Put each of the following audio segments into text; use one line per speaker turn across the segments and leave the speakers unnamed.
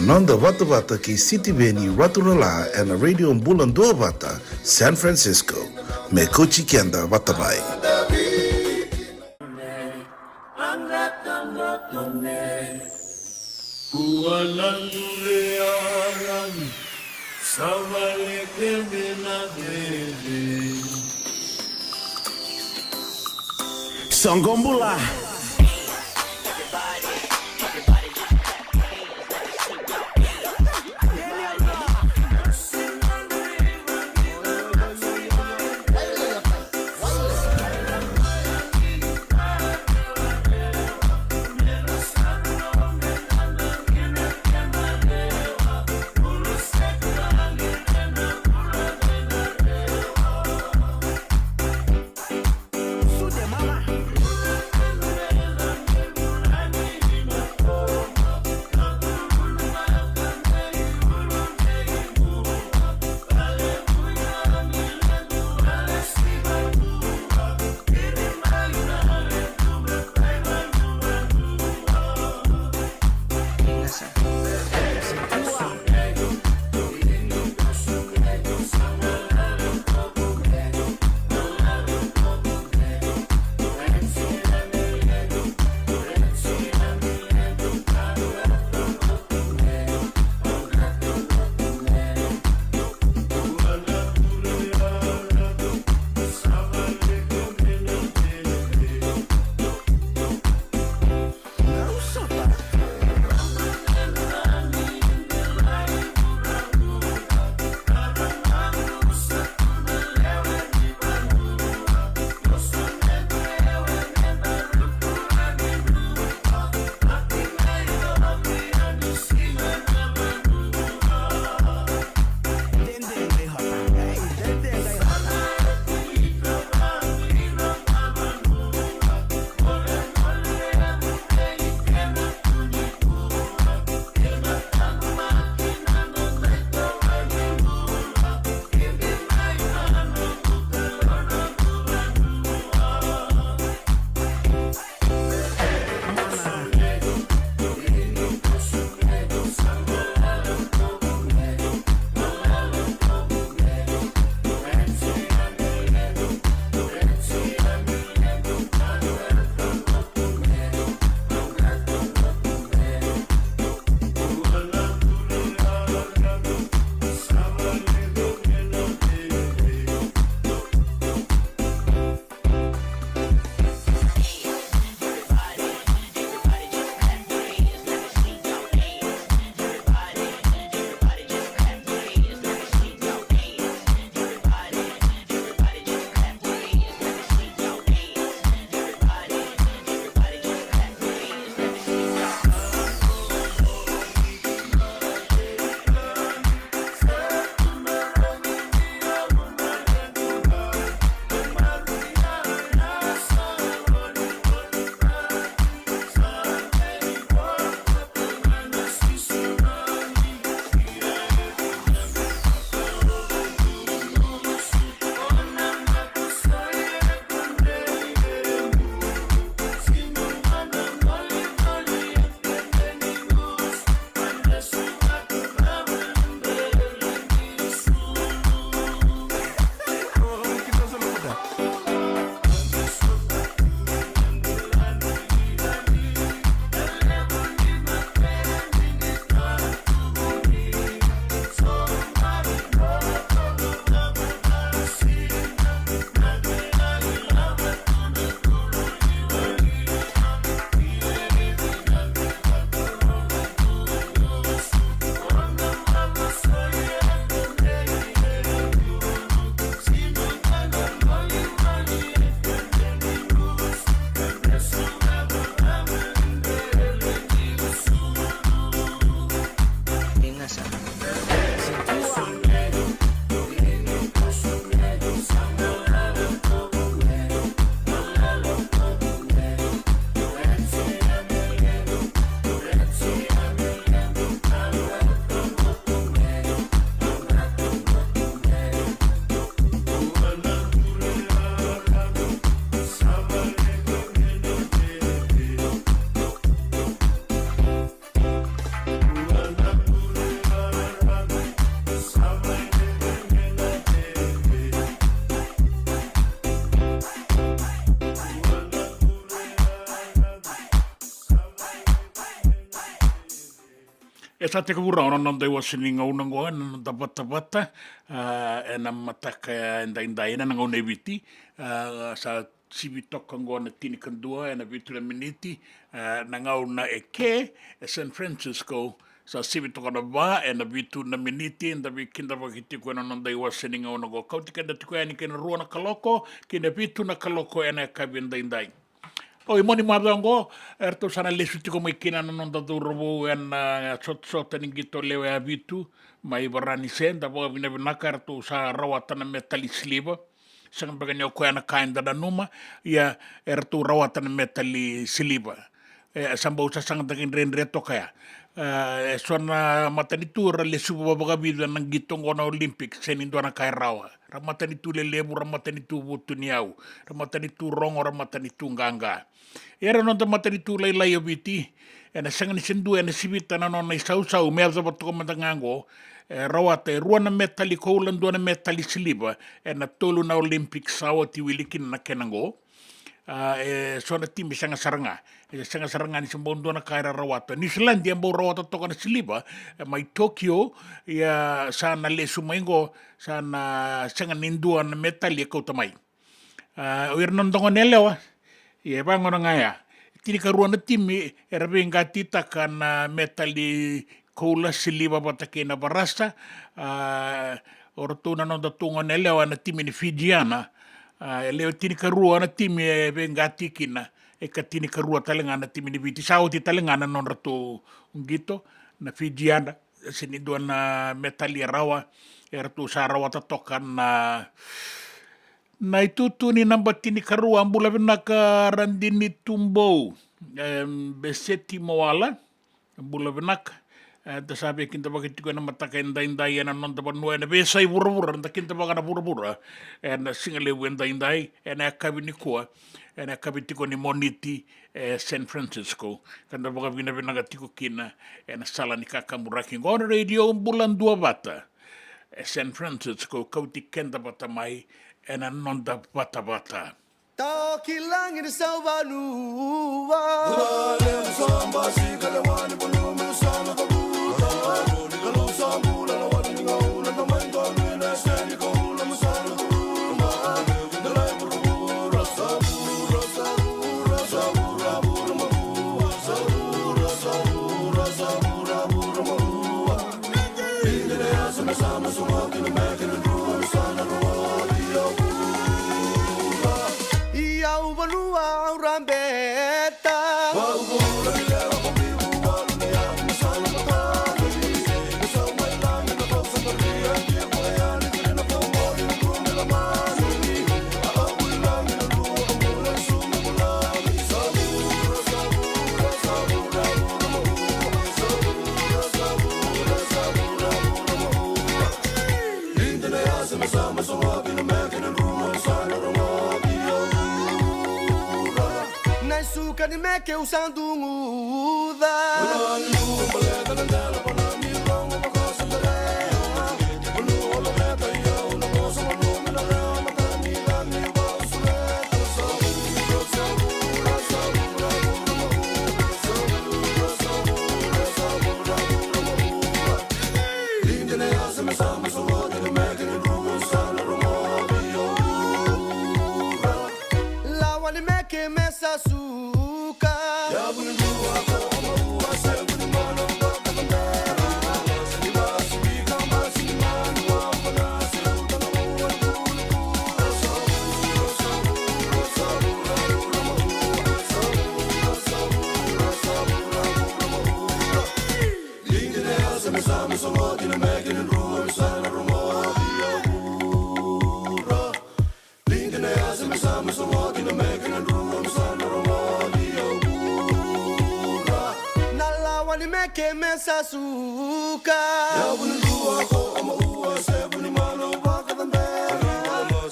Nanda Vata ki City Beni Raturala and a radio in Bula Duavata, San Francisco. Me Kochi Kenda Vatabai.
Songombula. sa te kura ona nanda iwa sininga unangoa nanda Vata e na mataka ndai na ngau neviti sa sivi toka ngoa na tini kandua e na vitu na miniti na ngau na eke e San Francisco sa sivi toka na va e na vitu na miniti nda vi kinda wakiti kua na nanda iwa sininga unangoa Kauti kenda tiku yani kena rua na kaloko kena vitu na kaloko e na kavi ndai o i moni madango erto sana lesu tiko mai kina na nonda durbo en sot ni gito lewe a vitu mai barani senda bo vina vinaka erto sa rawatana metali sliva sang bagani ko ana kainda da numa ia erto rawatana metali sliva sambo sa sang dagin renre tokaya sona matanitu ra lesu babaga vida nang gito ngona Olympic senindo na kai rawa ramatanitu lelebu ramatanitu butuniau ramatanitu rongo ramatanitu nganga era nonta matanitu lai obiti ena sanga ni sendu ena sibita na nona sau mea zabato komandangango rawata ruana metali koulando na metali siliba ena tolu na Olympic sawa tiwilikin na kenango sona timi sanga saranga ni sembondo na kaira rawata New Zealand yang bau rawata toka na siliba mai Tokyo ya sana lesu maingo sana sanga nindua na metali kau tamai o irnondongo nelewa ia bangona ngaya tini karua na timi era benga tita kana metali koula siliba batake na barasta ortuna no da tunga nelewa na timi ni Fijiana leo tini karua na timi benga tikina ka tini karua talenga na timi ni viti sauti talenga na non ratu ngito na Fijiana sini dua na metali rawa ertu sa rawa tatokan na itutu ni namba tini karua ambula venaka randini tumbo beseti moala ambula venaka da sabe kinta bakiti ko na mataka indai na non da banua na besai burubura da kinta bakana burubura na singale wenda indai na kabini ko na kabiti ko ni moniti San Francisco kanda baka vina venaka tiko kina na sala ni kakamuraki ngona radio Bula Duavata San Francisco Kauti kenda batamai ena nonda Vata.
Taki langit sa vanua.
Lale samba sigale wani bulu musana kabuta. Kalau sambula la wani ngaula na mando na seni kaula musana kabuta. Dalai burura sabura sabura sabura bura mahua. Sabura sabura sabura bura mahua. Indile asana sama semua kena makin dua sana ruwa.
Vanua rambeta. Suka ni meke usando muda. Lawa ni meke mesa suka. Que me sasuka. Ya bunu dua ko ama uwa se buni mano baka tambera.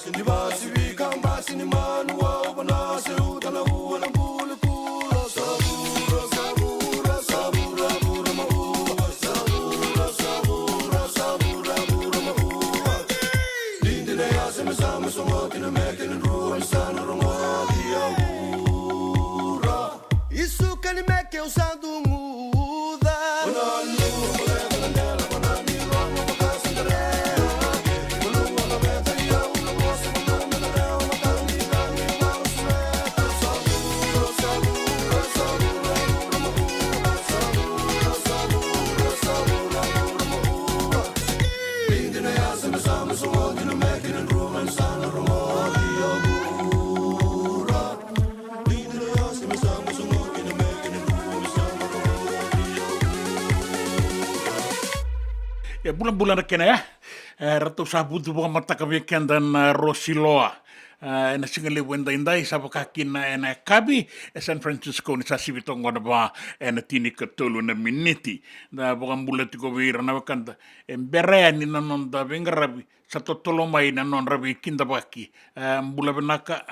Sindi basi vikam basi ni manu wa bana se utana uwa na bulu kula. Sabura sabura sabura bura ma uwa. Sabura sabura sabura bura ma uwa. Lindi ne ya se me sama somo kina meke ni ruwa sana romo dia ura. Isso que ni meke usando muda.
bulan-bulan na kena rato sa budu mga matakabikan dan Rosiloa. Na singali wenda indai sa pakakin na kabi San Francisco ni sa sibitong wana ba na tinik tulu na miniti na bukan bulat ko vira na wakanda emberen ni nanon da bengarabi sa totolo mai na non rabi kinda baki bula benaka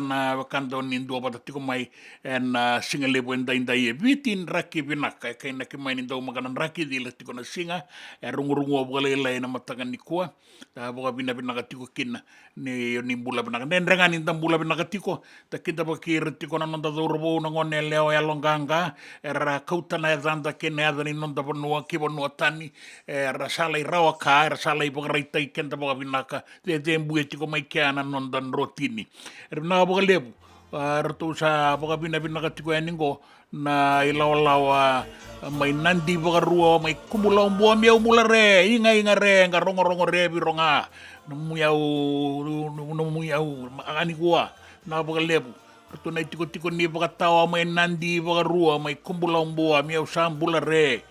na wakanda ni ndo ba tiko mai na singali wenda indai bitin raki benaka kay na kimai ni daw maganan raki dila tiko na singa rungu-rungu bugalay na matagan ni kuwa ta buka bina tiko kin ni bula benaka nendrengan intam bula benaka tiko ta kita bakir tiko na nonda dorbo na ngone leo ya longanga era kauta na zanda ken ya dani nonda bonua kibonua tani era sala irawa ka era sala ibogaraita ikenda buka benaka de dembu tiko mai kiana nonda rotini era na buka lebu ratu sa buka bina tiko yaningo na ilaw-law may nandi buka ruo may kumulaw buwa miyaw mula re inga re nga rongo re bironga numuyaw makakani kuwa nakapagalepo kato na itiko-tiko ni baka tawa may nandi baka ruwa may kumbulong buwa miyaw sambula re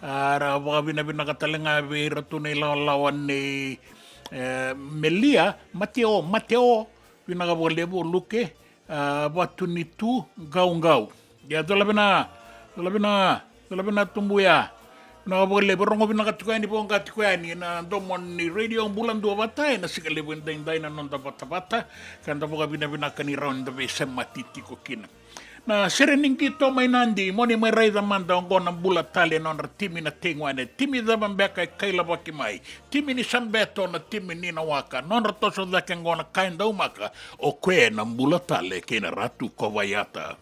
baka binakatalinga rato na ilawan ni Melia Mateo binakapagalepo luke batu nitu gaung ya dolabina tumbuya nakapagalepo rongo binakatikuyan ni po ang katikuyan na domon ni Radio Bula Duavata na sikalibon dainday na nonda bata kanda po kabinabinakan ni Round the Base matitiko kina na serening kito may nandi mo ni may rayda man daw ko ng bulatali non timi na tingwan timi da bambeka kaila bakimay timi ni Sambeto na timi ni Nawaka non rato so da kengo na kain daw maka o kwe ng bulatali kina ratu kovayata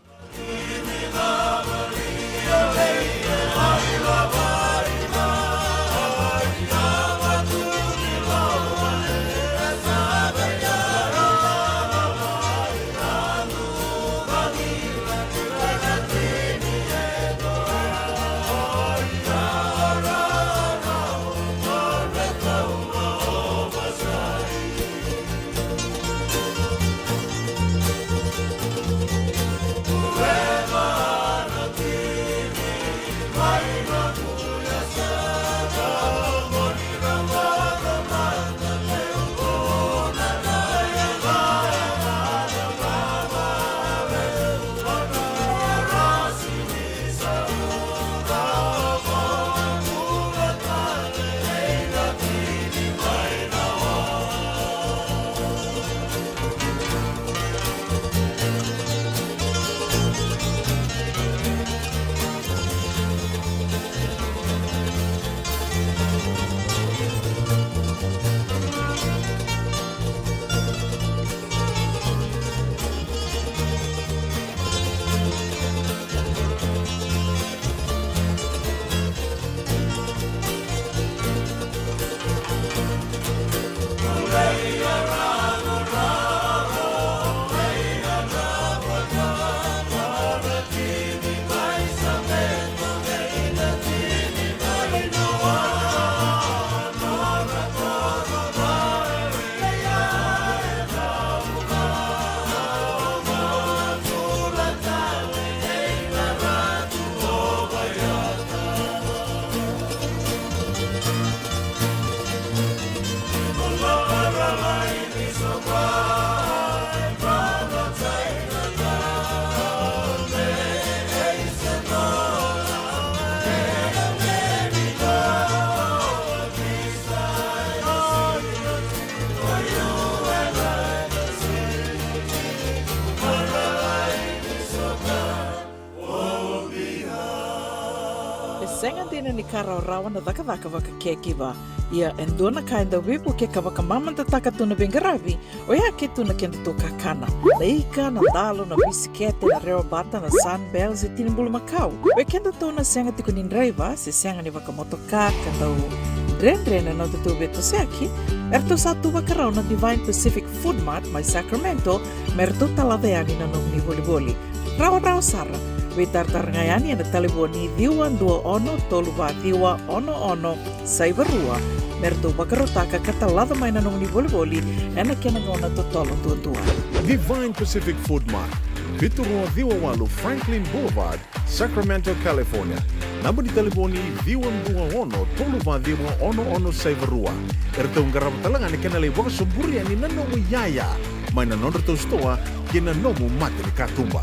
Senga dina ni karaw-rawan na daka-daka waka kekiwa. Ia endona kainda wipu ke kawaka mamanta takatuna bengarabi o ia ketuna kenda to kakana. Na ika, na dalo, na bisikete, na reo bata, na sunbells e tinimbulu makau. O kenda to na senga tiko nindraiva, se senga ni waka motoka, kanda o dren-dren na to beto seki. Erto satu wakarau na Divine Pacific Food Mart, mai Sacramento, merto talaveani na nung ni boli-boli. Rawa-rawa sara. Witartar ngayani na taliboni diwan 21-12-ono saibarua. Merto bakarotaka katalada may nanong ni boli-boli na kinagona totolo tutua.
Divine Pacific Food Mart, Viturua Diwawalu Franklin Boulevard, Sacramento, California. Namba di telefoni viwan dua ono, tolu vadimo ono saivarua. Ertau ngarabatalangan ni kena lewaka semburi ani nanomu yaya. Maina nondertau stoa, kena nomu mate ni katumba.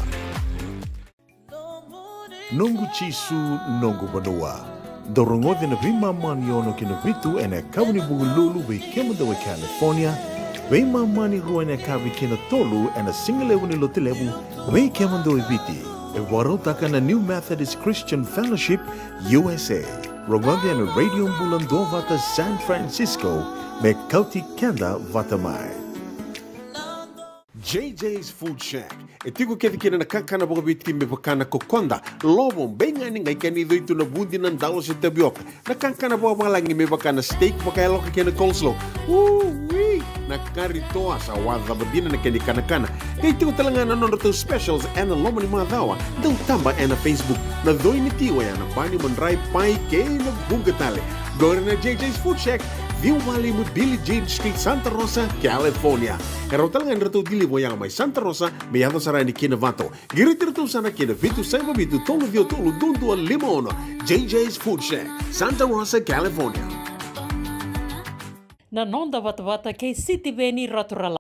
Nungu chisu, nungu banua. Dorongode na vima mani ono kina vitu ene kawani bugululu we kemadawe California. Vima mani rua ene kawi kina tolu ene singalewu ni lotilewu we kemadawe viti. E warotaka na New Methodist Christian Fellowship, USA. Rongode ene Radio Bula Duavata San Francisco me Kauti Keda Vata mai. JJ's Food Shack. E tigo kedi kena na kakana boka biti me pakana kokonda. Lobong benga ni ngai kani itu na bundi nan dalos e tapioca. Na kakana boka malangi me pakana steak baka eloka kena coleslaw. Wee! Na karitoa sa wadha badina na keni kana. Kaya tigo talanga na nonroto specials and loma ni madawa. Daw tamba na Facebook. Na doi ni tiwa ya na bani manray pai kaya na bunga tale. Gore na JJ's Food Shack. View Valley mo Billie Jean Street, Santa Rosa, California. Kaya talagang rato dili mo yang may Santa Rosa, may yato sa rani kinavato. Giritirto sana kinavitu sa mabitu tolo vio tolo dundu al limono. JJ's Food Shack, Santa Rosa, California.
Na nonda Vata kay City Veni Raturala.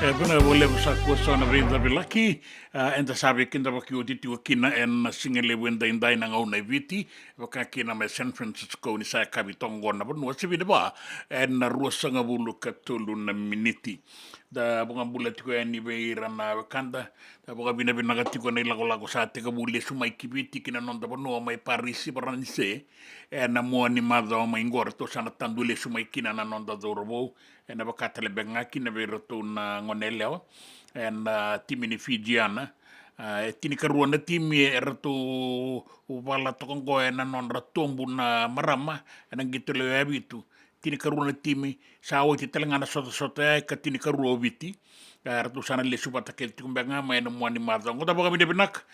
Puna wole sa kuasa na rinda bilaki and the sabe kinda waki o titi wakina and singele wenda indai na ngau na viti waka kina me San Francisco ni sa kabitongo na pun wasi ba and na ruasanga bulu katulu na miniti da bunga bula tiko ya ni beira na wakanda da bunga bina tiko na ilago sa te ka bule sumai kibiti kina nonda punu mai parisi paranise and na mua ni madha o mai ngorto sana tandule sumai kina na nonda dorobo and abakatale benga kina beroto na ngoneleo and timi ni Fijiana tini karua na timi rato wala tokongo na non ratombu na marama and ngitole yabitu tini karua na timi sa o ti telanga na sota ka tini karua viti rato sana le subata ke tikumbenga mai na mwani madha ngota boga bine benak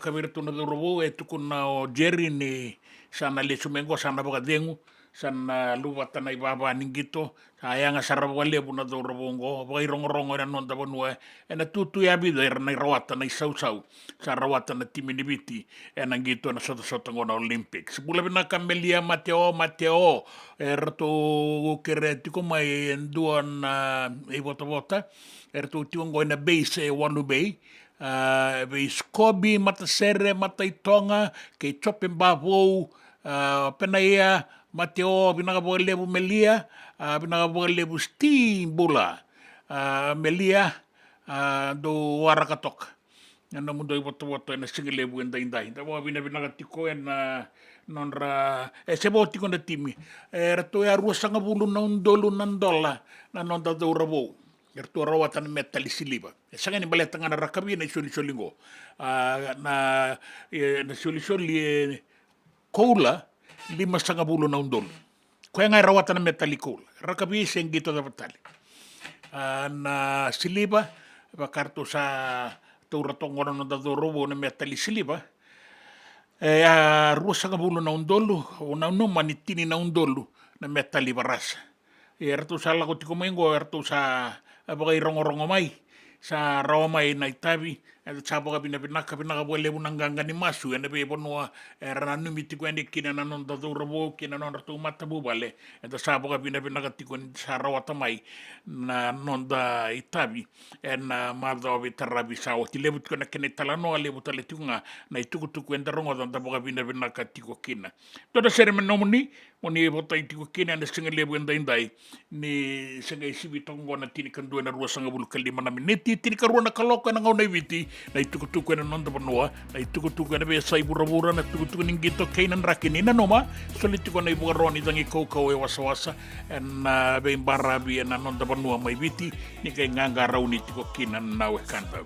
ka beroto na robo tukuna o Jerry ni sana le sumengo sana boga dengu sana luwata na ibaba ningito sayanga sarabo lebu na do robongo boy rongo na nonda bonue ena tutu ya bida na rawata na isau sa rawata na timinibiti ena ngito na soto ngona Olympics bula bina kamelia Mateo erto kereti ko mai enduan e vota erto tiongo na base wanu bay be skobi matasere mataitonga ke chopen bavo penaia Mateo binaga boga lebu melia binaga boga lebu steam bula melia do warakatok na mundo iboto na single lebu indai da boga binaga tiko na nonra sebo tiko na timi rato ya ruasanga bulu na undolu nandola na nonda do rabo erto rawata na metal siliba sanga ni baleta ngana rakabi na solingo na solisoli koula 5 bulan na undol. Kaya nga rawata na metalikol. Rakabi sengito da patali. Na siliba, bakarto sa turatong ono na dadorobo na metali siliba. Rusa nga bulan na undolo. Una manitini na undolo na metali barasa. Erto sa lagot ko mengo, erto sa bagay rongo mai. Sa rawamay na itabi. At sabo ka pinaka buwale mo nang ganga ni masu and be bonwa ranu mitiko and kina nanon da durabo kina non ratu matabu bale and sabo ka pinaka tikon sa rawatamay na nonda itabi and madho vitarabi sa o tilebut ko na kinitalano alebut aletunga na itukutuku and rongo da boka pinaka tiko kina toda seremoni moni bota tiko kina na singa lebu indai ni singa isibitongo na tinikandu na ruasanga bulu kalima na miniti tinikaruwa na kaloko na ngau na viti na itukutuku na nonda panoa na itukutuku na besa ibura-bura na itukutuku ning gito kainan rakini na noma solitiko na ibugaroni tangi kau e wasa-wasa na baimbarabi na nonda panoa may biti ni kay ngangaraw ni tiko kinan nawe kanta.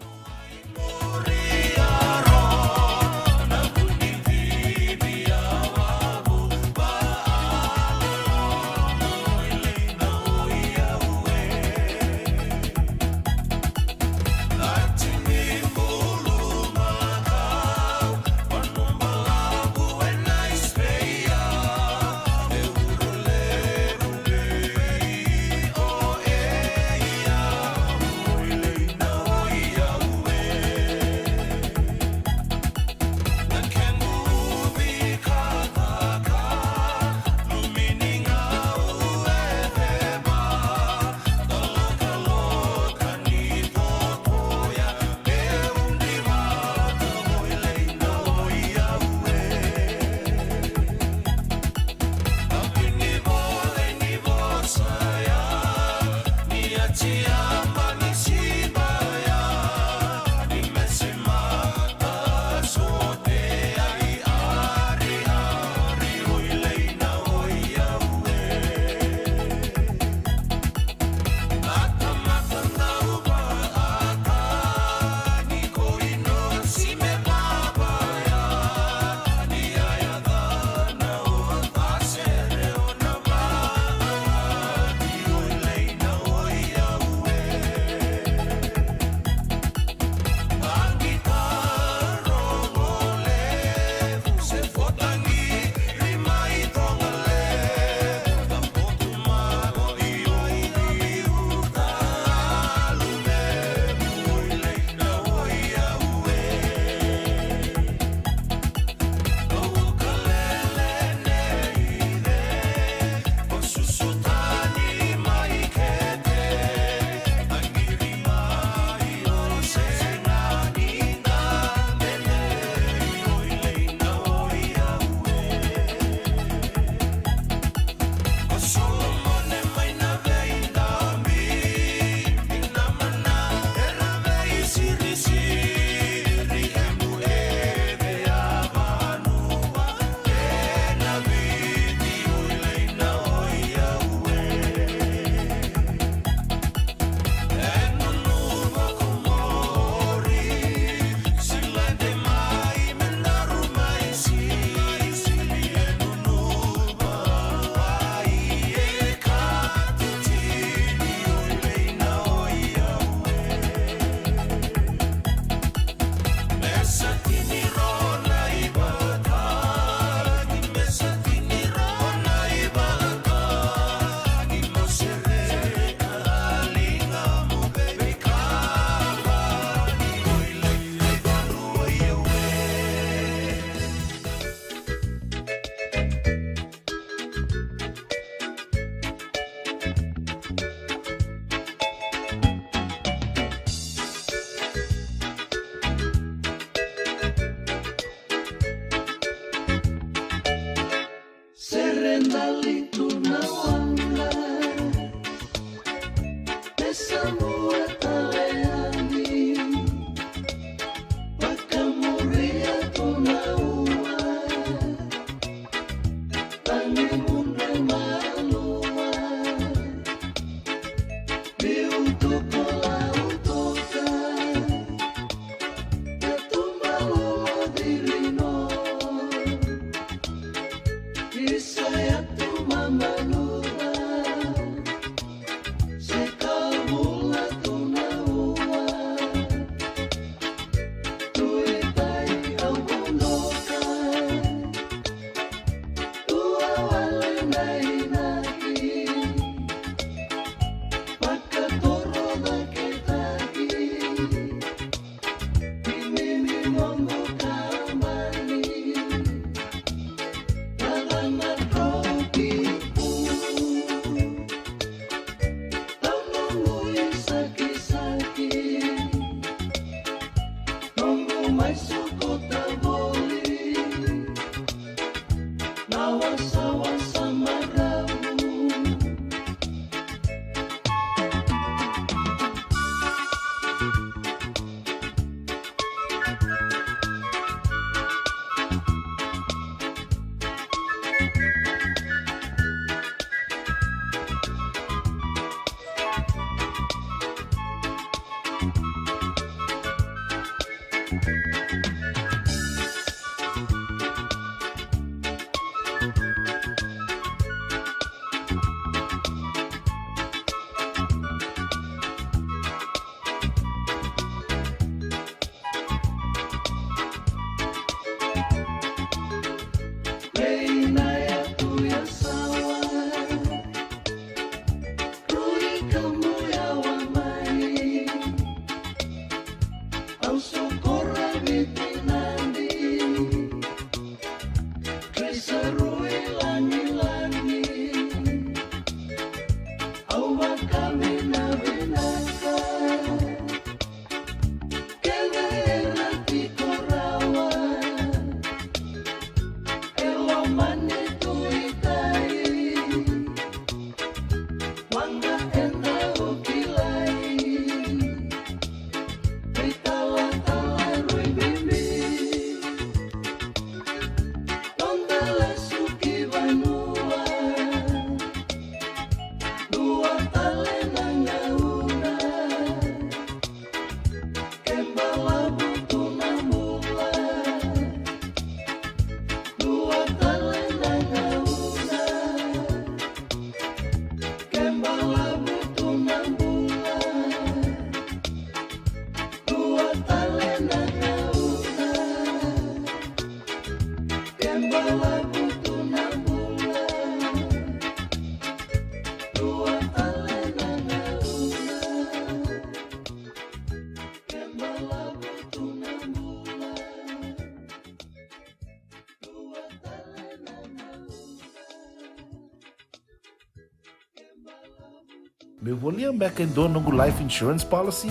Me volia back in dono ngu life insurance policy?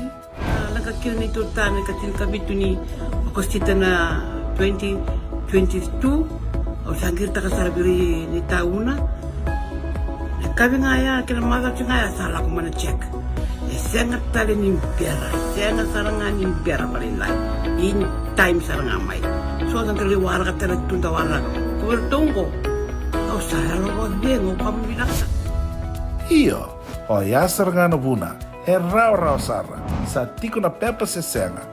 Nakakira ni tutana katil kabitu ni makostita na 2022 o sagir ta kasarabiri ni tauna. Kabi nga ya kila maga nga ya sala ko mana check. Sengat tali ni biara, sengat sarangan ni biara balilai. In time saranga mai. So ang kaliwara ka tala tunda wala. Kuwertongo. O sahara ko dengo pamilaka.
Iyo. O ya saranga na buna, e rau sara, sa tiko na pepa se senga,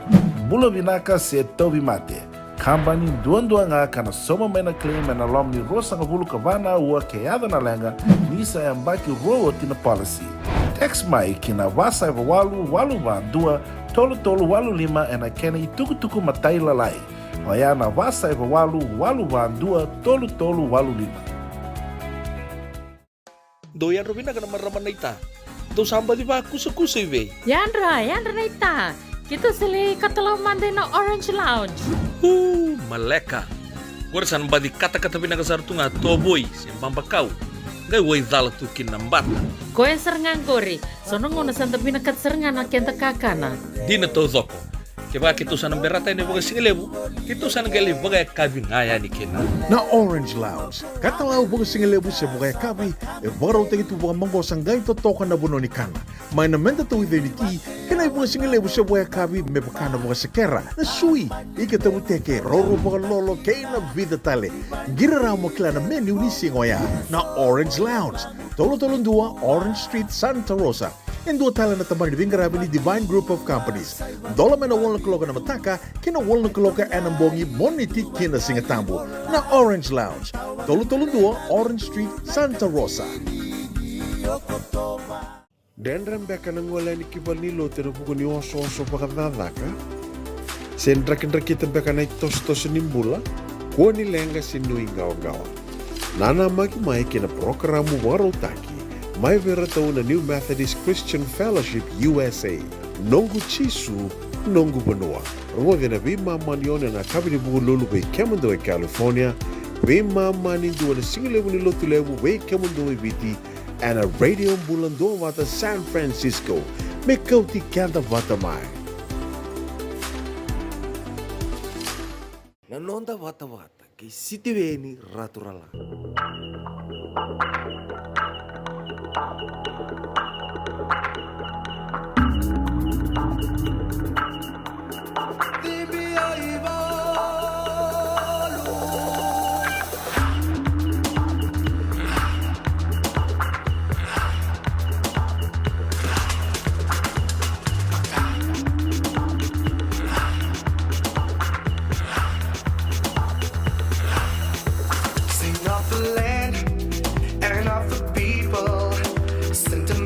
bula vinaka se tobi mate, kambani duan nga kana soma mai na claim na lom ni rosa nga bulu kavana ua keada na lenga, nisa e ambaki roa tina policy. Text mai kina wasa eva walu dua, tolu walu lima e na kena i tuku matai lalai. O ya na wasa eva walu dua, tolu walu lima.
Doyan Robina ka naman raman na ita. Do samba di ba kusa iwe?
Yanra na ita. Kita sili katalaw Monday na Orange Lounge.
Maleka. Warasan ba di kata-kata pinakasarto nga toboy siyang pambakaw. Gay way dala tukin ng bata.
Koe sarangan kori. Sonong una santa pinakasarangan na kenta kakana.
Di na to zoko. Kaya kitusan ng berata ni baga singalebu, kitusan gali baga kabi ngaya ni kena.
Na Orange Lounge, katalaw baga singalebu sa baga kabi, baraw tayo ito baga manggosang gayon totokan na buno ni kana. May naman ito ito ni ti, kanay baga singalebu sa baga kabi, may baka na baga sakera, na sui, ikatabu teke, roro baga lolo, kaya na vida tale. Giraraw mo kila na menu ni singoya, na Orange Lounge, tolo-tolong dua, Orange Street, Santa Rosa. And dua tala na taman ni Vingarabi ni Divine Group of Companies. Dola man na wala kaloka na mataka, kina wala kaloka anambongi moniti kina singatambo na Orange Lounge. Tolo-tolo dua, Orange Street, Santa Rosa.
Dendram beka nang wala ni kibanilo tira buko ni oso-oso pakadadaka. Sendrak-drakitan beka na itos-tos nimbula, kuha ni lenga sinui gawa-gawa. Nana magi-mai kina programo warotaki. May verataw na New Methodist Christian Fellowship USA, Nongu Chisu, Nongu Banua. Ruwaga na bimama niyo na nakabili buko lulu bay Kemundo ay California, bimama ninduwa na singilewu ni Lotulewu bay Kemundo ay Viti, and a radio Bula Duavata San Francisco, may Kauti Keda Vata mai.
Nanonda Vata kay sitiweni raturala.
Sing of the land and of the people, sentiment.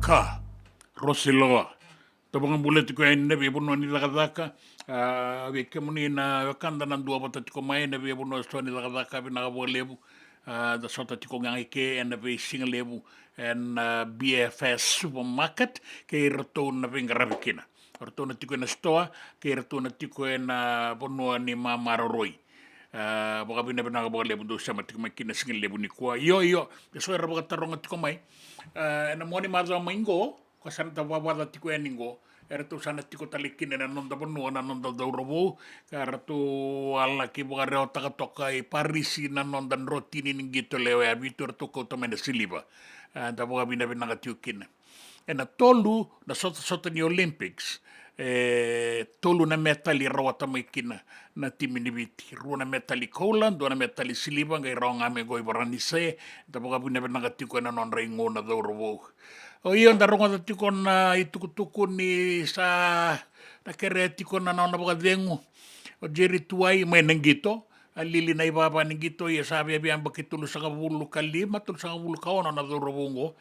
Ka, Rosiloa. Tabang bulat ko ay nabi puno ni lakadaka. Weke muni na kanda ng Duavata tiko mai nabi puno sto ni lakadaka binakabuha lebu. Da sota tiko ngangike and nabi singa lebu and BFS supermarket kay rato na pingarabikina. Rato na tiko na stoa kay rato na tiko na puno ni Mamaroroi. Baka binakabuha lebu do sama tiko makina singa lebu ni kuwa. Yo, so era baka tarong tiko mai. Na mo ni mazo maingo. Kasana tawawala tiko eningo era tu sana tiko talikine na nonda bonua na nonda daurobo kara tu ala ki boga reo takatoka I Parisi na nonda rotini ningito leo ya vitor tu kota mena siliba da boga bina ka tiukina ena tolu na sota ni Olympics tolu na metali rawata maikina na timi ni biti rua na metali Coland dua na metali siliba ngai raonga me goi baranise da boga bina ka tiko na non ringo na daurobo o iyo ndaronga da tiko na itukutuku ni sa na kere tiko na naona baka dengu o jeri tuai may nanggito alili na ibaba nanggito iya sabi abiyang bakitulu sa kabulu kalima tulu sa kabulu kaona na durubungo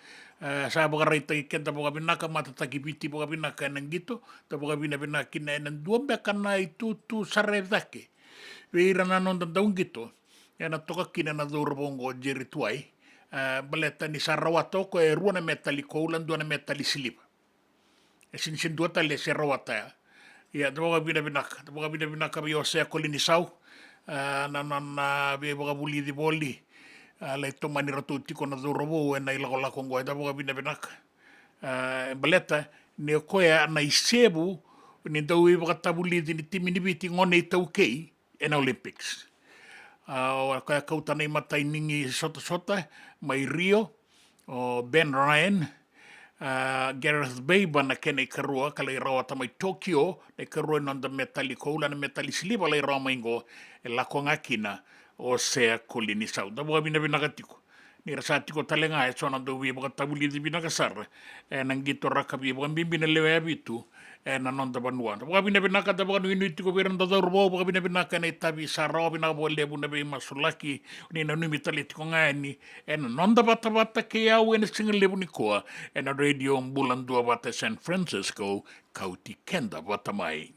sa baka rita ikenta baka binaka matatagibiti baka binaka nanggito ta baka binabinaki na nanduwa baka na itutu saredake weira na nonda daung gito yana toka kina na durubungo jeri tuai baleta ni Sarawata ko rua na metali Coland dua na metali Siliba. Sin dua tali Sarawata ya doga binaka bi ose ko linisau na be boga buli di boli la to mani ratu tiko na dorobo na ila kola kongo da boga binaka baleta ne ko ya na isebu ni dawi boga tabuli di timini biti ngone tauke en Olympics. Kaya kauta na imatay ningi sota may Rio o Ben Ryan Gareth Babe na kena ikarua kalay rawa ta may Tokyo na ikarua nanda metali koula na metali siliba lay rawa maingo lako nga kina o sea kulinisau da buka binakatiko ni rasatiko talenga so nando wi buka tabuli di binakasar nanggito rakabi buka bimbina lewe abitu na nonda banuan buka binaka da buka nuitiko biran da dorbo buka binaka na itabi saraw binaka lebu na be masulaki ni na numitali tiko ngani na nonda bata kaya wen single lebu ni koa na radio Bula Duavata San Francisco Kauti Keda Vata mai.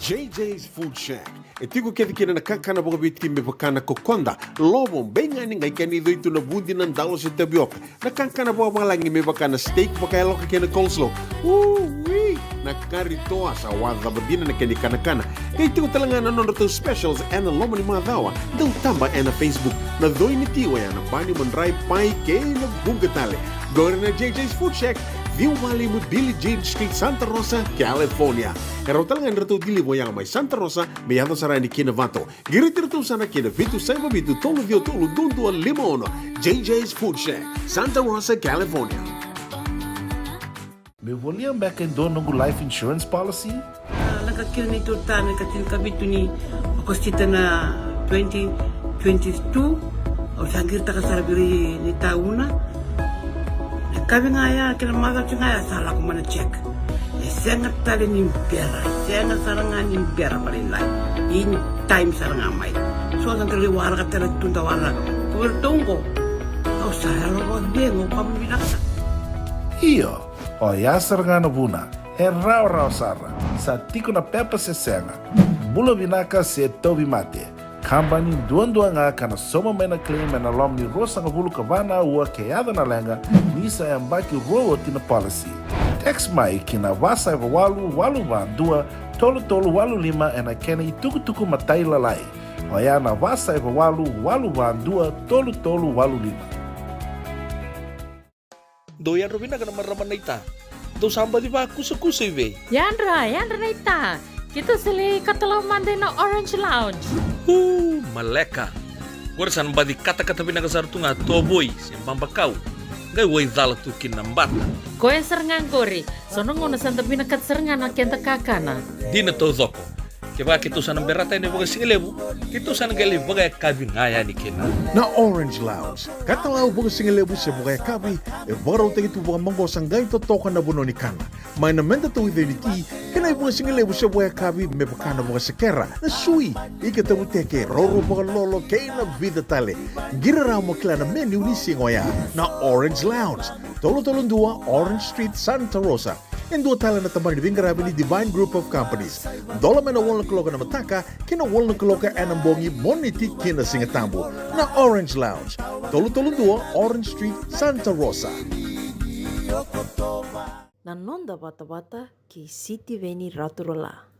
JJ's Food Shack. E tiku kedi kina na kakana boka biti me pakana kokonda. Lobo benga ni ngai kani do itu na bundi na ndalo se tabioka. Na kakana boka malangi me pakana steak pakai loka kena coleslaw. Wee! Na kari toa sa wadha babina na kani kana. Kaya tiku talangana nono to specials and the lomo ni madawa. Dau tamba na Facebook. Na doi ni tiwa ya na bani manrai pai ke na bungatale. Gore na JJ's Food Shack. Viu Valley mo Billie Jean Street, Santa Rosa, California. Karo talaga nito dili mo yang may Santa Rosa, may yato sarani kina Vato. Giritir to sana kina Vitu Saiba Vitu Tolo Vio Tolo Dundu Limono. JJ's Food Shack, Santa Rosa, California.
Me volia back in dono ng life insurance policy?
Nakakil nito tani katil kabitu ni okostita na 2022 o sangir takasarabiri ni tauna. Kami ngaya kila mada ngaya salah ko mana check. Sangat tali ni biara, sangat sarangan ni biara paling lain. In time sarangan mai. So ang kaliwara ka tala tunda wala. Kuwertongko. Kau saya lo dengo kamu binasa.
Iyo, o ya sarangan buna. E rau sara. Sa tiko na pepa se senga. Bula binaka se tobi mate. Kambani duan nga kana soma mena claim na lom ni rosa nga bulu kabana ua keada na lenga nisa e ambaki roa tina policy. Text mai kina wasa eva walu van dua tolu walu lima e na kena i tuku matai lalai. O ya na wasa eva walu van dua tolu walu lima.
Doyan Robina kana maraman na ita. Do samba di ba kusa iwe.
Yandra na ita. Kita sili katalaw mande na Orange Lounge.
Maleka. Gurasan badi kata-kata pinakasar tunga toboy simpang bakau. Gai wai dala tukin nambata.
Koe serengan gori. Sono ngono santa pinakat serengan na kenta kakana.
Dina to zoko. Keba kitusan ng berata ini baga singelebu. Kitusan gali baga kabi ngaya ni kina.
Na Orange Lounge. Katalaw baga singelebu sa baga kabi. E baraw tayo ito baga manggosang gay totokan na buno ni kana. May namenda to identity. Kanay baga singelebu sa baga kabi. May baka na baga sekera. Na sui. Ikatabuteke. Roro baga lolo. Kaya na vida tale. Giraraw mo kila na menu ni singoya. Na Orange Lounge. Tolo-tolong dua Orange Street, Santa Rosa. And dua tala na tamang ni Bingarabi ni Divine Group of Companies. Dola may na walang kaloka na mataka, kina walang kaloka anambongi moniti kina singatambo na Orange Lounge. Tolo-tolong dua Orange Street, Santa Rosa.
Nanonda Vata ki City Veni Raturola.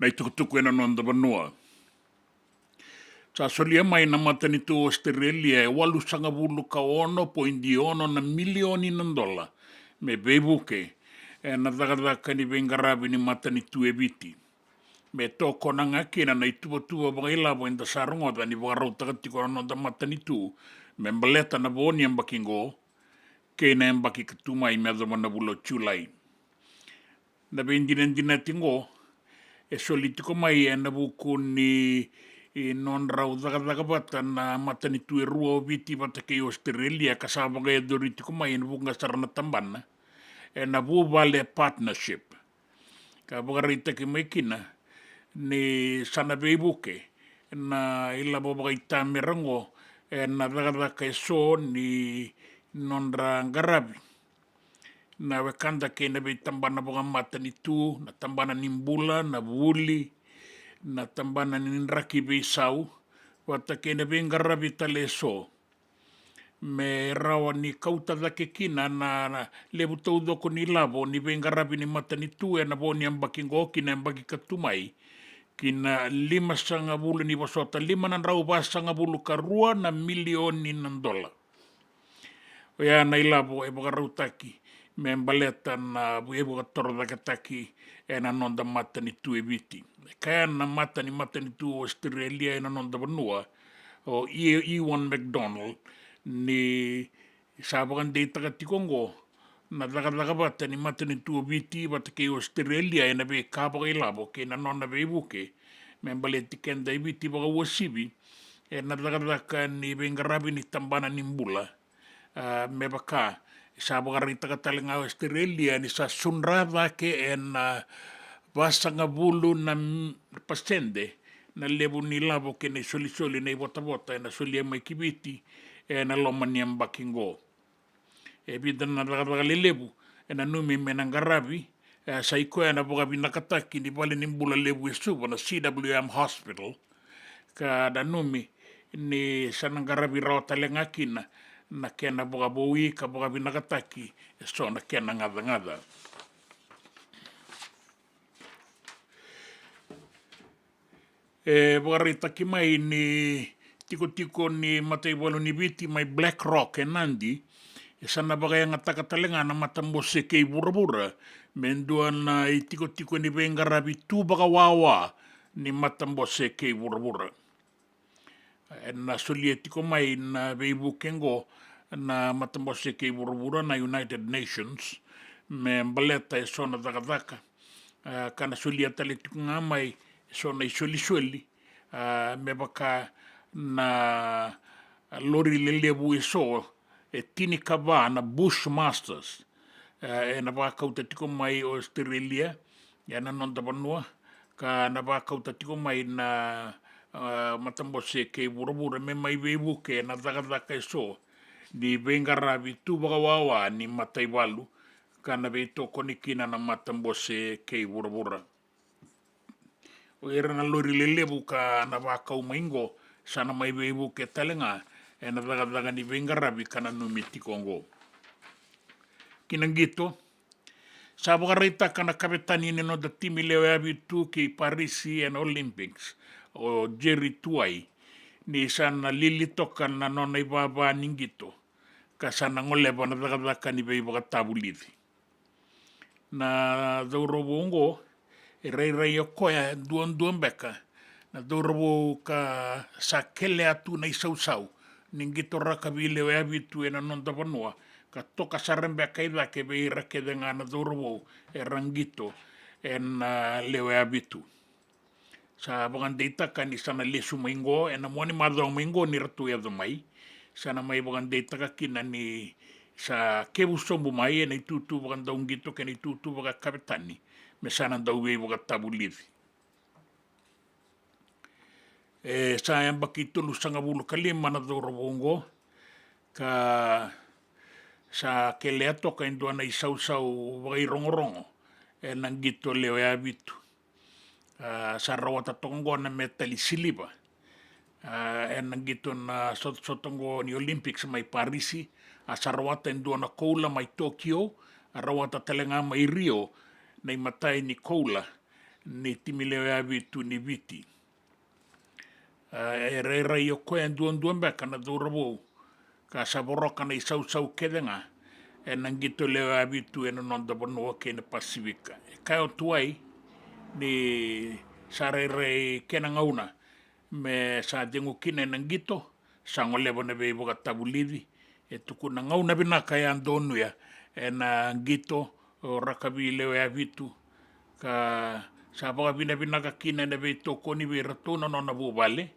na tukutuku ena non da banua. Sa solia mai na matani tu Australia e 8.1 na milioni na dola me bebuke e na dagadaka ni vengarabi ni matani tu e viti. Me toko na ngaki na ituatua bagailabo inda sarongota ni wagarau takatiko na non da matani tu me mbaleta na boni ambakingo ke na ambaki katumai me adamana bulo chulai. Na vendina tingo e solitiko mai e na buku ni non rau dagadagabata na matani tu e rua o viti vata ke Australia kasabanga e doritiko mai e na buku ngasarana tambana e na bu vale partnership. Ka bagarita ki mai kina ni sana beibuke na ila bobagai merango e na dagadaka e so ni non ra ngarabi. Na wekanda ke na bei tambana boga matani tu, na tambana nimbula, na vuli, na tambana ninraki bei sau, wata ke na bei ngarabi tale so. Me rawa ni kauta dake kina na lebu tau doko ni labo, ni bei ngarabi ni matani tu e na bo ni ambaki ngoki na ambaki katumai. Kina 5 bulu ni wasota 5 na rau basanga bulu karua na milioni na dola. O ya na ilabo e bagarau taki. Me mbaleta na buebu katoro dakataki e na nonda matani tu e viti. Kaya na matani tu Australia e na nonda banua o Ewan McDonald ni sabagan de takatikongo na dagadagabata ni matani tu o viti bata ke Australia e na be kabaga ilabo ke na nonda be buke me mbaleti kenda e viti baga wasibi e na dagadaka ni bengarabi ni tambana nimbula me baka sa bagarita katalinga Australia ni sa sunrava ke en vasanga bulu na pasende na lebu ni labo ke ne soli na bota na soli mai kibiti e na loma ni ambakingo e bidan na daga lebu e na numi menangarabi sa iko na boga binakataki ni bale ni mbula lebu esuba na CWM Hospital ka da numi ni sanangarabi rawa talenga kina na kena boga boui ka boga binakataki e so na kena ngada. E boga ritaki mai ni tiko ni matai walu ni viti mai Black Rock e Nandi e sana boga yang atakatalenga na matambo se kei burabura mendua na i tiko ni bengarabi tu boga wawa ni matambo se kei burabura. E na solie tiko mai na veibu kengo na matambose ke burubura na United Nations me mbaleta e sona dagadaka kana solia tale tiku ngā mai sona i soli me baka na lori lelebu e so e tini kava na Bushmasters e na wakauta tiko mai o Australia e na nonda banua ka na wakauta tiko mai na matambose ke burubura me mai veibu ke na dagadaka e so di bengarabi tu bagawawa ni matai walu kana be toko ni kina na matambose kei burabura. O era na lori lelebu ka na wakau maingo sana mai bebu ke talenga e na daga ni bengarabi kana numiti kongo. Kinangito sa bagarita kana kapetani ni no da timi leo abi tu ki Parisi and Olympics o Jerry Tuai ni sana lilitokan na nona ibaba ningito. Kasana ngole ba na dagadaka ni bei baga tabulidi. Na dauro bongo e rei o koya duon beka na dauro ka sa kele atu na isau ningito raka bile o abitu e na nonda banua ka toka sarembe kaida ke bei rake denga na dauro e rangito e na leo abitu. Sa bagan deita kan isana lesu maingo e na moani madao maingo ni ratu e mai. Sana mai bagan data ka kina ni sa kebu sombu mai e na itutu bagan daung gito ke na itutu baga kapetani me sana daue baga tabulidi. E sa yang baki tulu sanga bulu kalima na doro bongo ka sa kelea toka indua na isau baga rongo e nang gito leo e abitu. Sa rawata tongo na metali siliba. E nang gito na sotongo ni Olympics mai Parisi, a sarawata indua na koula mai Tokyo, a rawata talenga mai Rio, na matai ni koula, ni timileo ya vitu ni viti. E reira i o koe anduan meka na dhaurabou. Ka saboroka na i sau kedenga. E nangito leo ya vitu e na nonda banua ke na Pasifika. E kai o tuai ni sa reira kena ngauna. Me sa dengu kina e nangito. Sa ngolewa na vei waka tabulidi. E tuku na ngauna binaka e andonu ya. E na ngito o rakavi leo ya vitu. Ka sa waka binaka kina na vei toko ni vei ratona nona vuvale.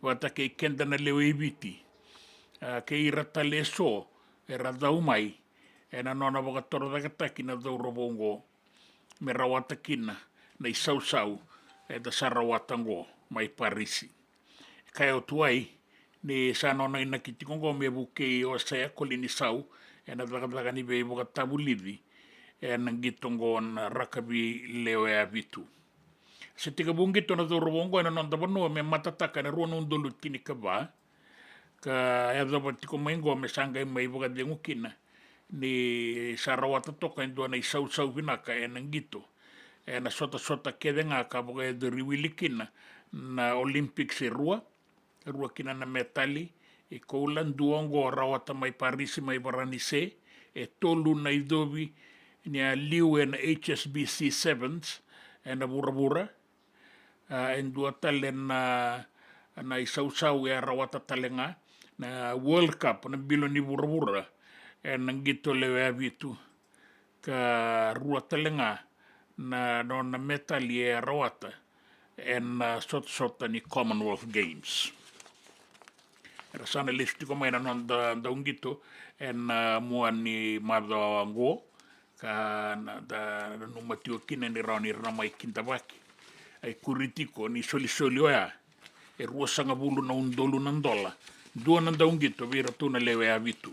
Vata ke kenda na leo e viti. Ke i rata le so, e radau mai, e na nona waka toro takataki na dhaurabongo, me rawata kina, na i sau, e da sa rawata ngo, mai Parisi. Kai o tuai, ni sa nona ina ki tikongo me buke i o sea kolini sau, e na takataka ni vei waka tabulidi, e na ngitongo na rakabi leo e avitu. Se tika bungito na dhaurabongo, e na nonda vanua me matataka na ruana undolu tini ka vaa, ka e dhawa tiko maingo me sanga i mai waka dengu kina, ni sa rawata toka indua na i sau vinaka e na ngito, e na sota kedenga ka waka e riwili kina, na Olympics e rua kina na metali, e koulan duongo rawata mai Parisi mai Varanise, e tolu na idovi, ni a liu e na HSBC 7s, e na vura, e ndua tale na i sau e rawata talenga, na World Cup, na bilo ni vura, e nangito leo e avitu, ka rua talenga, na metali e rawata, e na sota ni Commonwealth Games. Era sana listiko mai na nonda ungito, e na mua ni madha ngo, ka na numatio kina ni rao ni ramai kintawaki. Ai kuritiko ni soli oia, e rua sanga bulu na undolu na ndola, dua na ungito vira tuna leo e avitu.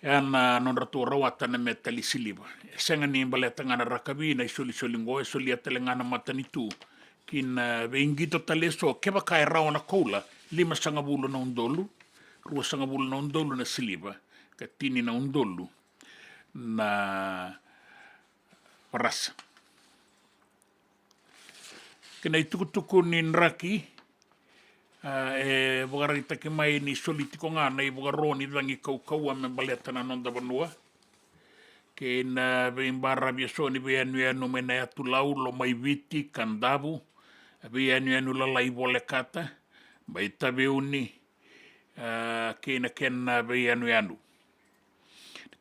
E ana non ratu rawata na metali siliva. E senga ni imbaleta ngana rakabi na soli ngo, e soli atele ngana matanitu, kina veingito taleso, keba kai rao na koula, 5 sanga bulu na undolu, 2 sanga bulu na undolu na siliva, ka tini na undolu na parasa. Kena i tukutuku ni nraki, e wakarita ke mai ni solitiko ngana i wakaro ni rangi kaukau me baleta na nonda vanua. Ke na veimbara biaso ni anu me na atu lau lo mai viti kandavu, anu lalai vole kata, mai taveuni, ke na kena anu.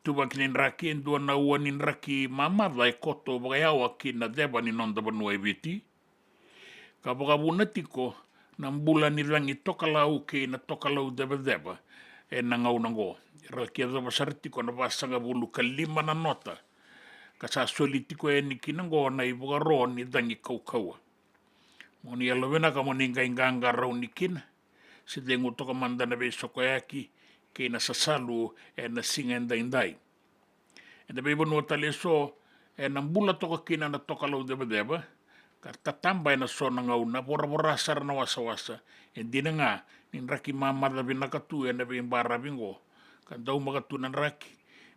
Tuwa kini nraki, endua na ua ni nraki mamadha e koto wakaiawa ki na deba ni nonda vanua i viti. Ka wakabuna tiko, na mbula ni rangi tokalau ke na tokalau deba, e na ngau nango. Raki adha wasartiko na wasanga bulu ka 5 na nota. Ka sa soli tiko e ni kinango na i wakaro ni dangi kaukaua. Moni alovena ka moni inganga rau ni kina. Si dengu toka mandana be sokoyaki, ke na sasalu e na singa indai. E na bebo nuota leso, e na mbula toka kina na tokalau deba, ka tatamba na so na ngauna bora sar na wasa e dina nga ni raki mamada binakatu e na bimbara bingo ka dau magatu na raki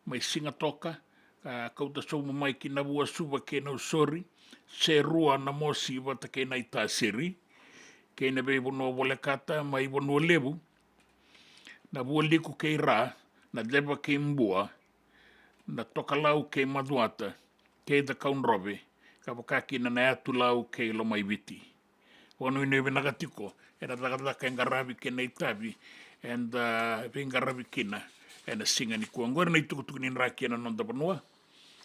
mai singa toka ka kauta so mai kina bua suba ke na usori se rua na mosi wata ke na itasiri ke na be bono vole kata mai bono lebu na bua liku ke ra na deba ke mbua na toka lau ke maduata ke da kaunrobe ka wakaki na atu lau ke lo mai viti. Wanu ine vinakatiko, e na takataka e ngarabi ke na itabi, and ngarabi kina, e na singa ni kua. Ngore na itukutuku ni nraki na nonda panua,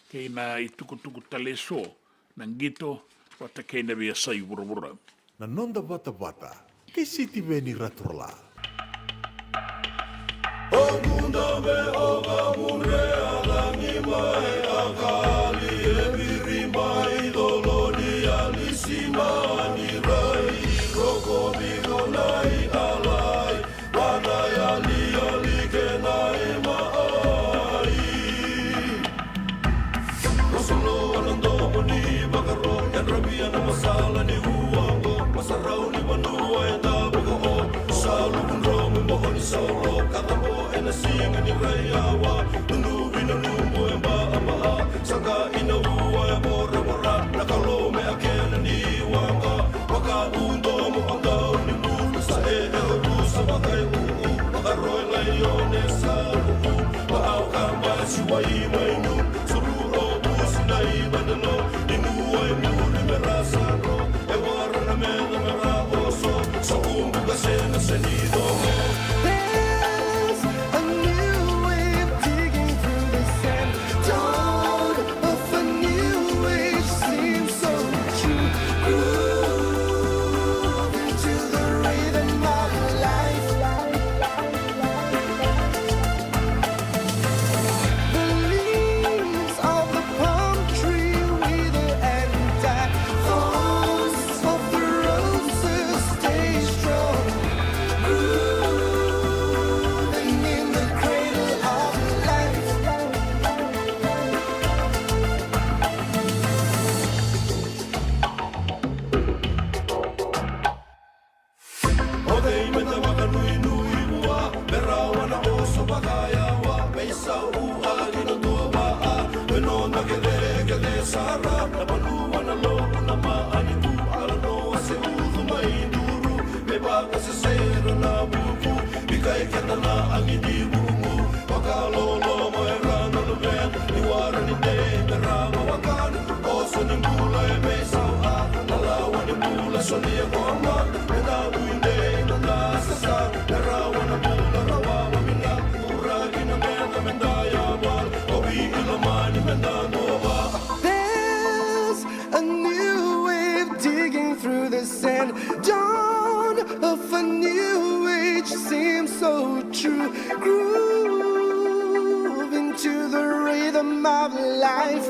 ke na itukutuku tale so, na ngito, wata ke na via sai vura.
Na nonda vata, ke siti veni ratrola.
O munda me oga mure alangi mai akali e biri mai doloni alisimani rai roko bigo nai alai wanai ali kenai maai Rosolo anando moni bagaro yan rabia na masala ni uango masarau ni manua e tabago salu kunro mo ni solo katamo ena singa ni rayawa nunu binu mo ba ama sanga ina uwa bora naka There's a new wave digging through the sand. Dawn of a new age seems so true. Groove into the rhythm of life.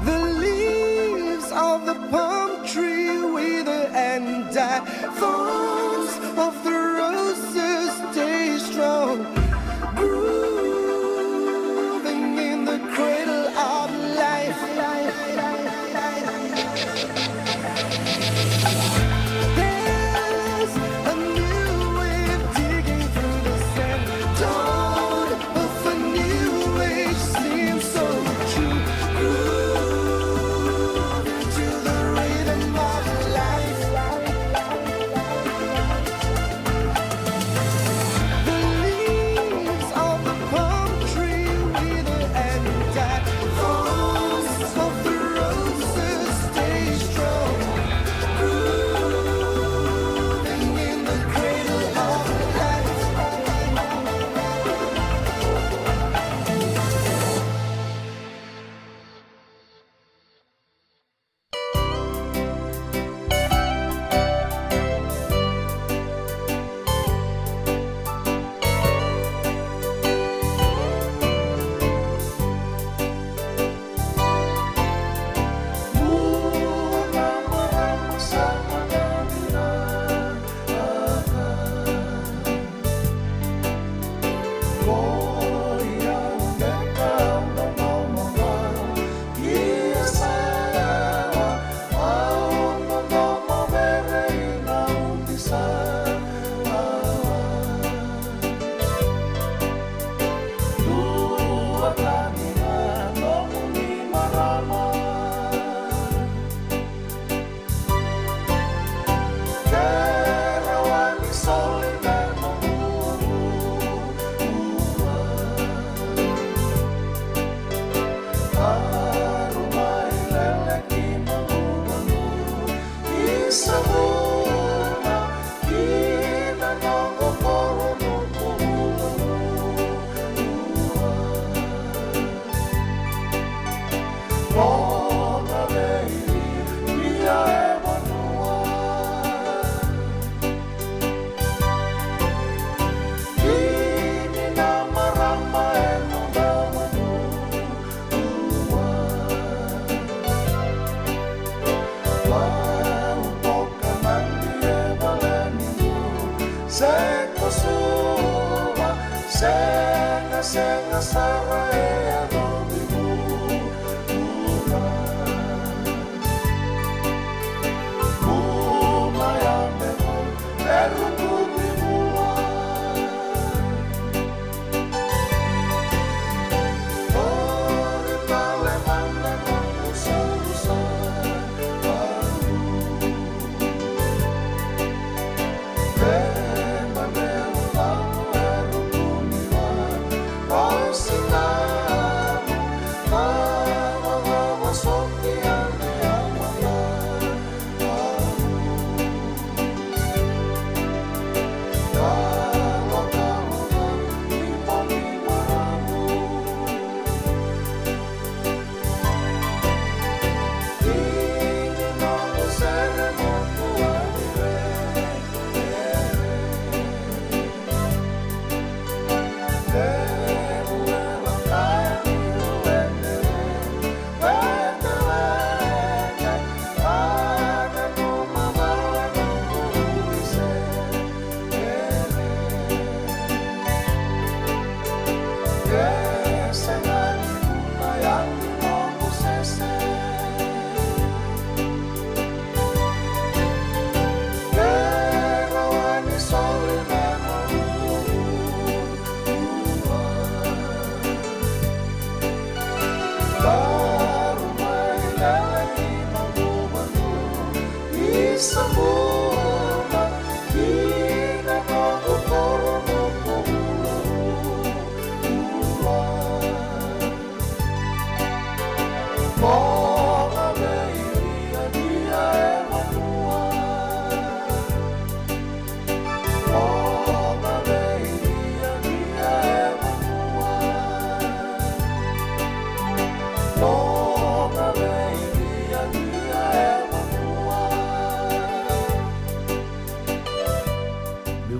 The leaves of the palm tree wither and die. Thorns of the roses stay strong. Grooving in the cradle of life. There's a new wave digging through the sand. Dawn of a new age seems so true. Groove into the rhythm of life. The leaves of the palm tree wither and die. Thorns of the roses stay strong. Grooving in the cradle of life.
Yeah.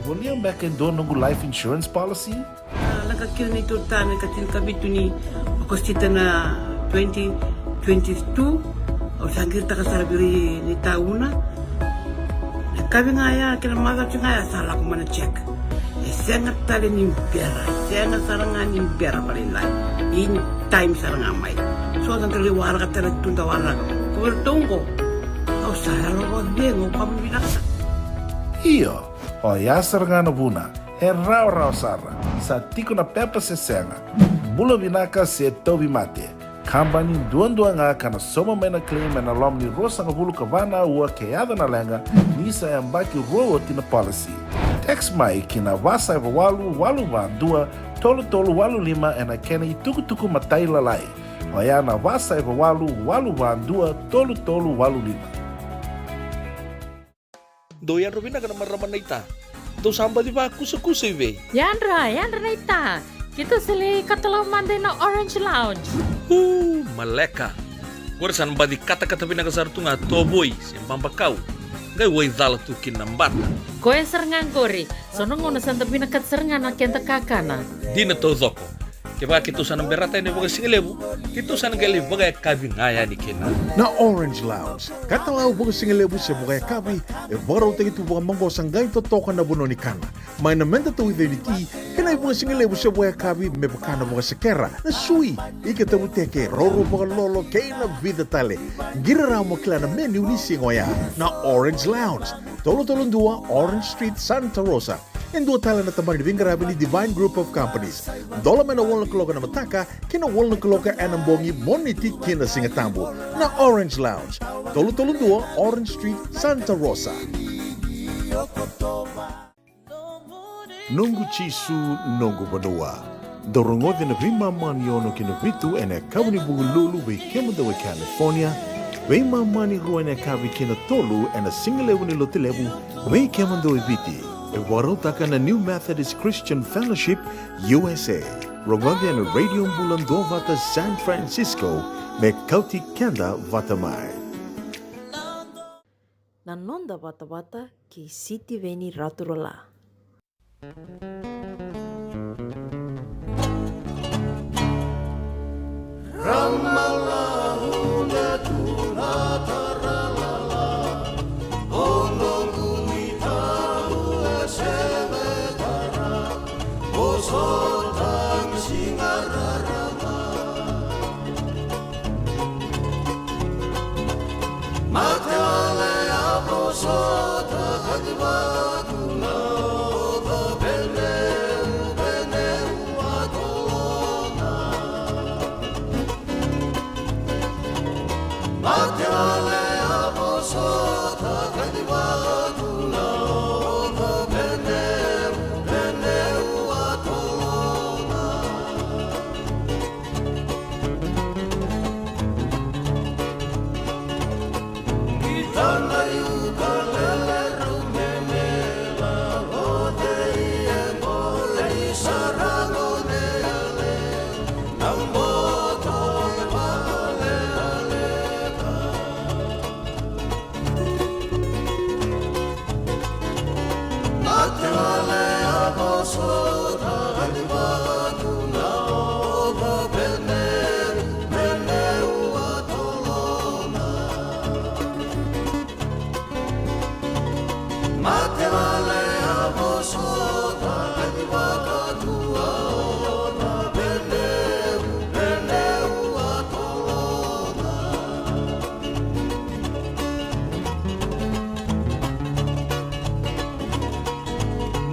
Boleh back and do nunggu life insurance policy?
Nakakira na ito tani katin kabitu ni Agostita na 2022 o sangir takasarabiri ni tauna. Kabi nga ya kina mother nga ya sala ko mana check. Sengat tali ni pera, sengat sarangan ni pera palinla. In time saranga mai. So ang tali wala ka tala tunda wala. Kubertongo. O sahalo ko dengo pamilaka.
Iyo, o yasar nga na buna, rau sara, sa tiko na pepa sesenga, bula vinaka se tobi mate, kambani duan nga kana soma mena claim na lom ni rosa nga bulu kavana ua keada na lenga, nisa yambaki roa tina policy. Text mai kina wasa eva walu dua, tolu walu lima ena kena ituku matai lalai, o ya na wasa eva walu dua, tolu walu lima.
Doyan Robina kana maraman na ita. Do samba di ba kusa iwe.
Yandra na ita. Kita sili katalaw mande na Orange Lounge.
Maleka. Gurasan ba di kata-kata pinakasar tu nga toboy siyang pambakaw. Ngay way dala tu kinambata.
Koe serengan kori. Sono ngono santa pinakat serengan na kenta kakana.
Di na to zoko. Kaya kitusan ng berata ni baga singalebu, kitusan ng gali baga kabi ngaya ni kina.
Na Orange Lounge, katalaw baga singalebu siya baga kabi, baraw tayo ito baga manggo sanggay totokan na buno ni kana. May namenda to with unity, kanay baga singalebu siya baga kabi, may baka na baga sakera, na sui, ikatabuteke, roro baga lolo, kay na vida tale. Giraraw mo kila na menu ni singoya. Na Orange Lounge, tolo-tolong dua, Orange Street, Santa Rosa. En dua tala na tamang nibingarabi ni Divine Group of Companies. Dola man na wala kaloka na mataka, kina wala kaloka anambongi moniti kina singatambo. Na Orange Lounge, tolo-tolong dua, Orange Street, Santa Rosa. Nungu chisu, nungu banua. Dorongo de na vima maniono kina vitu ene kabuni bugululu we kemada we California. We mani rua ene kabi kina tolu ene singalewu ni lotilewu we kemando we viti. Warotaka na New Methodist Christian Fellowship, USA. Rogode na Radio Bula Duavata, San Francisco, me Kauti, Keda, Vata mai.
Nanonda Vata ki City Veni Raturola.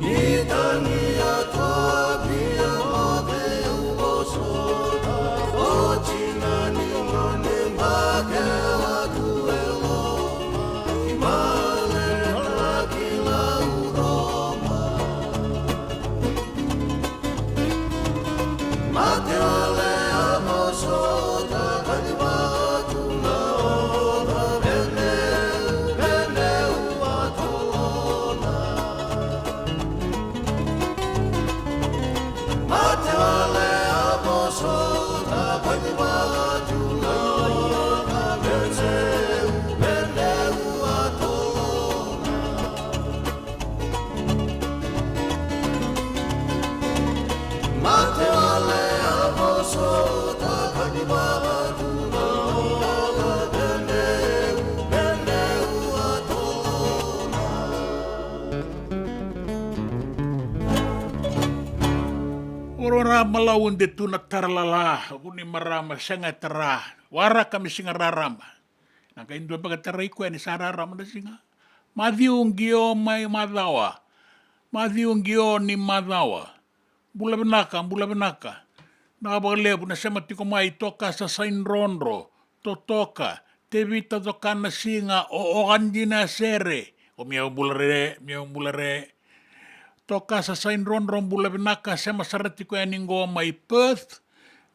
Nitania
Warora malawan de tuna taralala, uni marama sanga tara, wara kami singa rarama. Naka indua baga tarai ko ni sararama na singa. Madhiung gio mai madawa. Madhiung gio ni madawa. Bula benaka. Nakapagalepo na siya matiko mai toka sa sain ronro, totoka, te vita toka na singa o okandina sere. O miyaw bulare. Toka sa sain ronro bula benaka siya masarati ko yaningo mai Perth,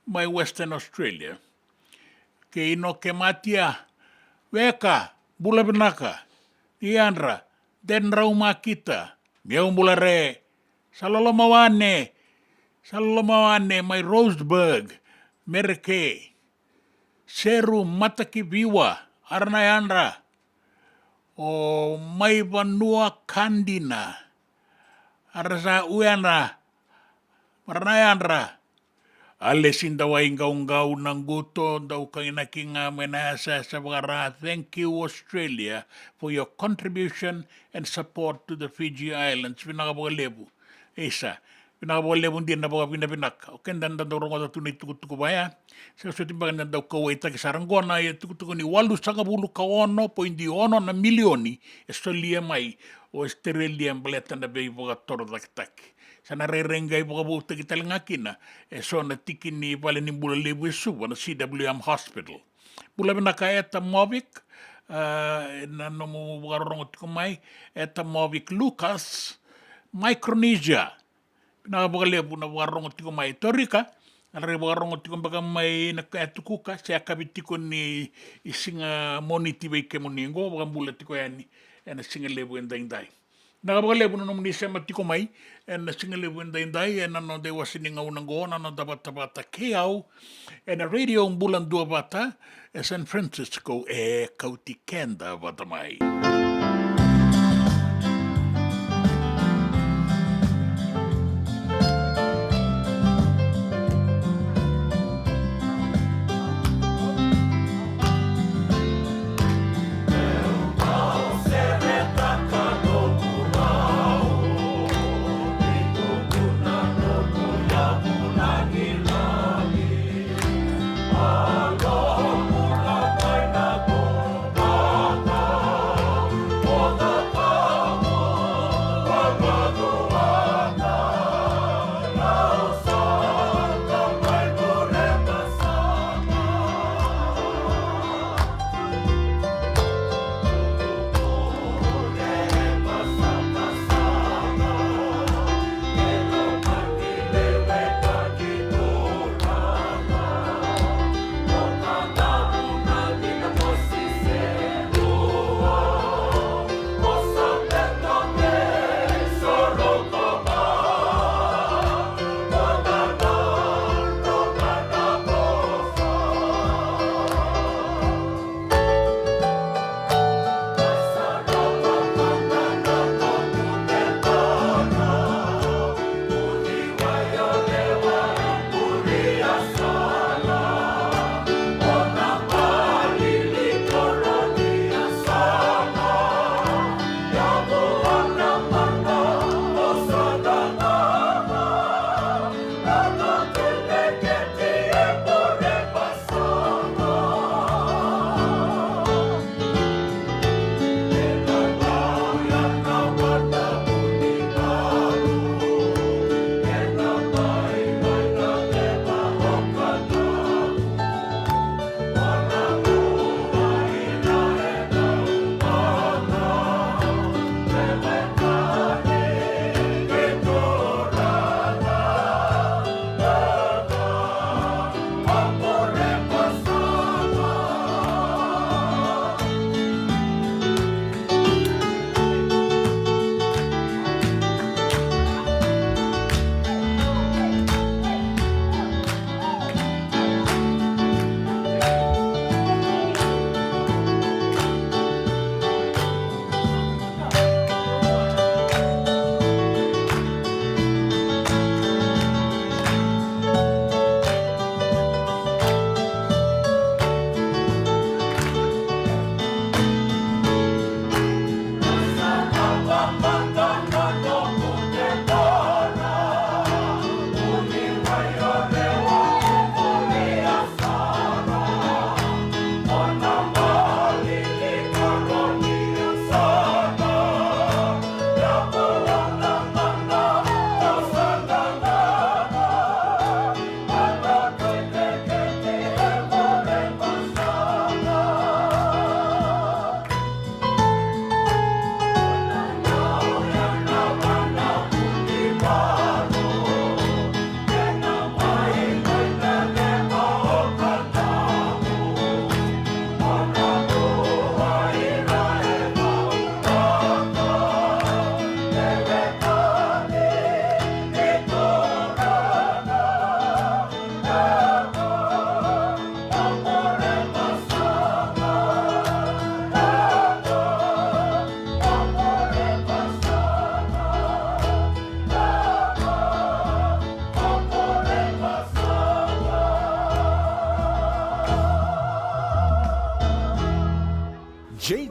mai Western Australia. Ke ino ke matia, weka, bula benaka, iandra, den rauma kita, miyaw bulare, salolomawane mai Roseburg, Mereke, Seru Matakibiwa, Arnayandra, o mai Vanua Kandina, Arasa Uyanra, Arnayandra, Alesin daw ay gaung-gaw ng guto, daw kayo nakinga menasa sa mga thank you Australia for your contribution and support to the Fiji Islands. Pinakapagalepo. Isa. Pinakapagalepo din na mga pinapinak. Okay, dandan daw rongo daw tunay tukutuko baya. Sa sutimbagan na daw kaway tagi saranggona, tukutuko ni 810 kaono po hindi ono na milyoni Australia may o Australia baleta na bay mga torodak-tak. Sa narerengay po kabuta kita lang akin na so natikin ni pala ni Bula Duavata na CWM Hospital. Bula benaka eta Movic na numugarong kumay eta Movic Lucas Micronesia. Pinakapagalepo na warong kumay Torika. Alari warong kumbaga may nakatukuka sa kabitikon ni isinga monitibay kemoningo bagang bulat ko yan na singa lebo enday. Nakapagalepo na naman siya matikumay, and singalepo inday, and ano they was siningaw ng goon, ano dapat-bata kiyaw, and a radio ang Bula Duavata, San Francisco, Kauti, Keda, Vatamay.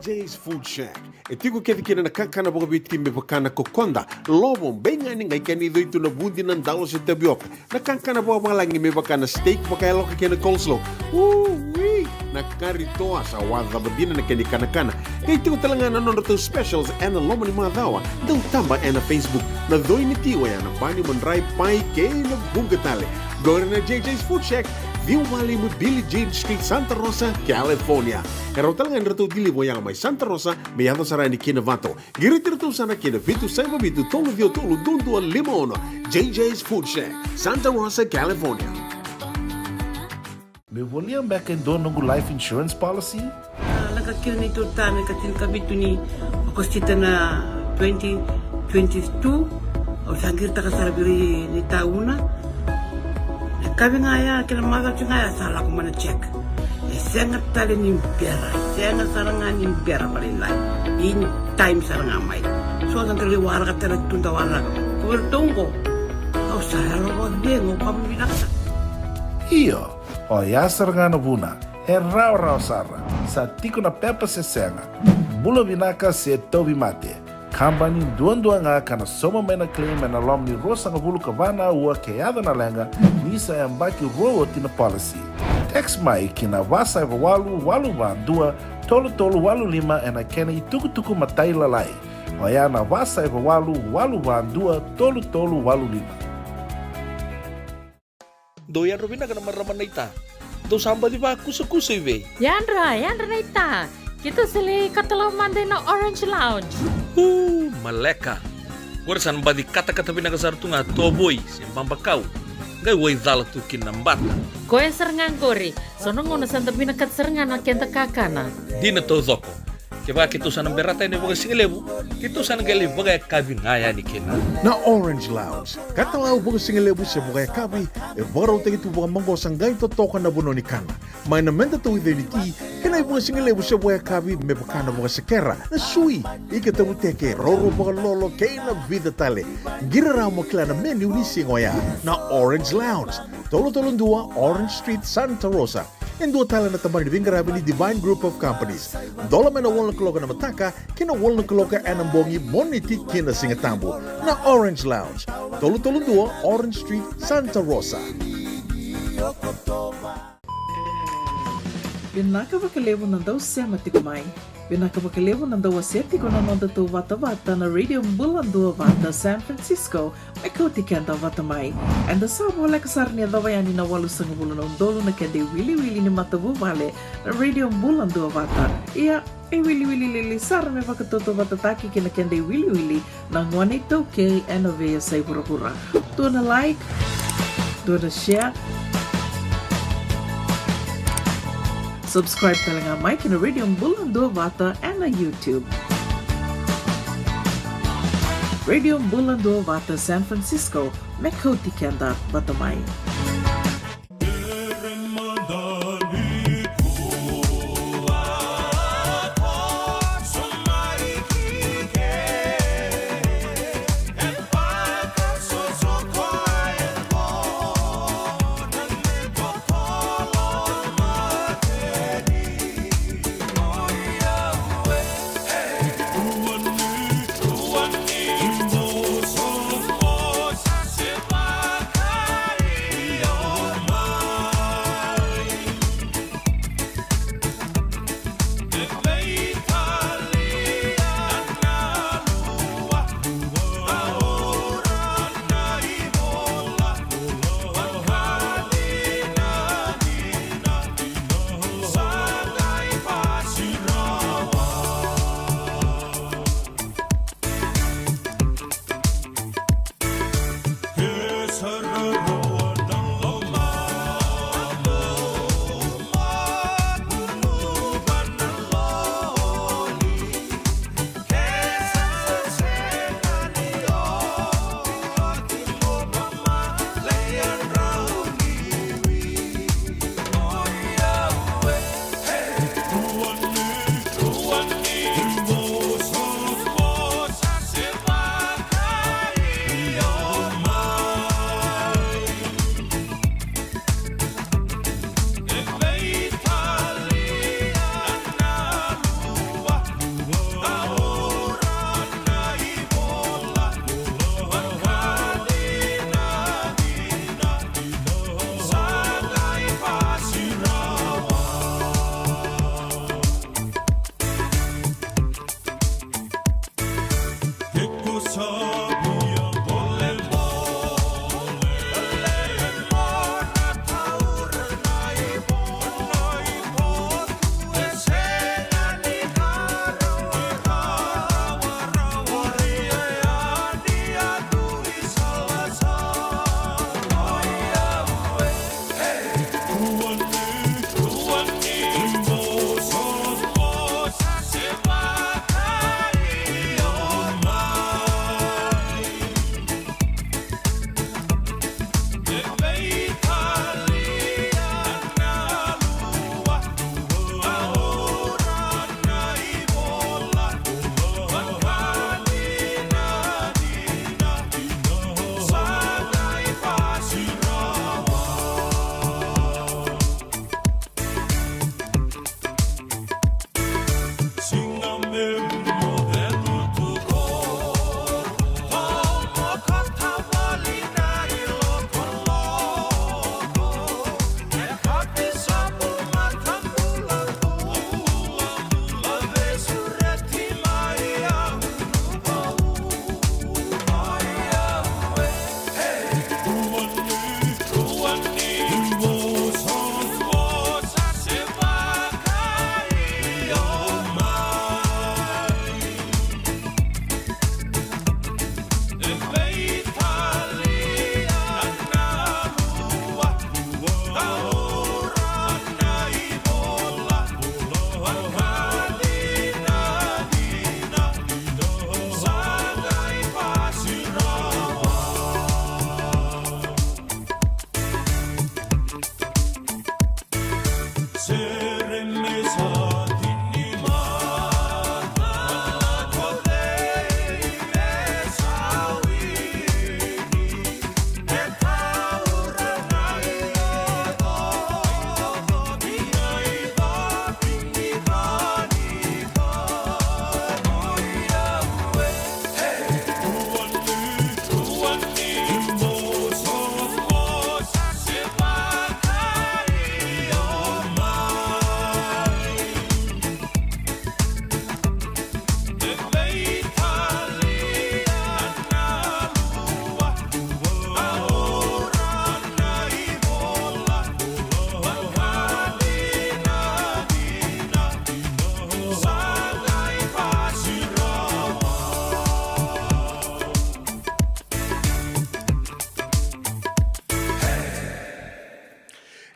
JJ's Food Shack. E tiku kedi kina na kankana boka biti me pakana kokonda. Lobo benga ni ngai kani do itu na bundi na ndalo se tabioka. Na kankana boka malangi me pakana steak pakai loka kena coleslaw. Wee! Na kari toa sa wadha badina na kani kana. Kay tiku talangana nono to specials and the lomo ni madawa. Dau tamba and na Facebook. Na doi ni tiwa ya na bani manrai pai kay na bungatale. Go na JJ's Food Shack. Viu Valley mo Billie Jean Street, Santa Rosa, California. Karo talaga nito dili mo yang may Santa Rosa, may yato sarani kina Vato. Giritirito sana kina Vitu Saiba Vitu Tolo Vio Tolo Dundu Limono. JJ's Food Shack, Santa Rosa, California.
Me volia back in dono life insurance policy?
Laga kira nito tame katin kabitu ni okostita na 2022 o sangir takasarabiri ni tauna. Kami ngaya kila mada ngaya salah ko mana check. Sengat tali ni biara, sengat sarangan ni biara paling lain. In time sarangan mai. So ang kali wara ka tala tunda wara. Kuwertongko. Kau saya lo dengo kamu binasa.
Iyo, o ya sarangana buna, e rau sara, sa tiko na pepa se senga. Bula vinaka se tobi mate. Kambani duan nga kana soma mena claim na lom ni rosa nga bulu kabana ua keada na lenga nisa e ambaki roa tina policy. Text mai kina wasa eva walu ba dua tolu walu lima e na kena i tuku matai lalai. O ya na wasa eva walu ba dua tolu walu lima.
Doyan Robina kana maraman na ita. Do samba di ba kusa iwe.
Yandra na ita. Kita sili katalaw mande na Orange Lounge.
Maleka. Gurasan badi kata-kata pinakasar tunga toboy simpang bakau. Gai wai dala tukin nambata.
Koe serengan gori. Sono ngona santa pinakat serengan na kenta kakana.
Dina to zoko. Keba kitusan ang berata ini baga singelebu. Kitusan gali baga kabin ngaya ni kena.
Na Orange Lounge, katalaw baga singelebu sa baga kabi, e baraw tayo ito baga manggosang gayon totokan na buno ni kana. May namenda to identity, kanay baga singelebu sa baga kabi, may baka na baga sekera, na sui, ikatabuteke, roro baga lolo, kay na vida tale. Giraraw mo kila na menu ni singoya, na Orange Lounge, Tolo-Tolong 2, Orange Street, Santa Rosa. And dua tala na tamari ni Bingarabi ni Divine Group of Companies. Dola may na walang kaloka na mataka, kina walang kaloka anambongi moniti kina singatambo na Orange Lounge. Tolo-Tolong 2, Orange Street, Santa Rosa.
Binaka bakalevo ng daw sema tikumay. Binaka bakalevo ng daw aseti ko na nonda to Vata na Radio Bula Duavata, San Francisco, may Kauti Keda Vata mai. And the sabo like kasar niya daw yan na walu sa ngulo ng dolo na kende wili ni matabu vale na Radio Bula Duavata. Iya, wili sar me vakatoto vatataki kina kende wili na ngwanito kay enovea sa pura-pura. Do na like, do na share, subscribe talaga Mike na Radio Bula Duavata and na YouTube. Radio Bula Duavata, San Francisco, may Kauti Keda Vata mai.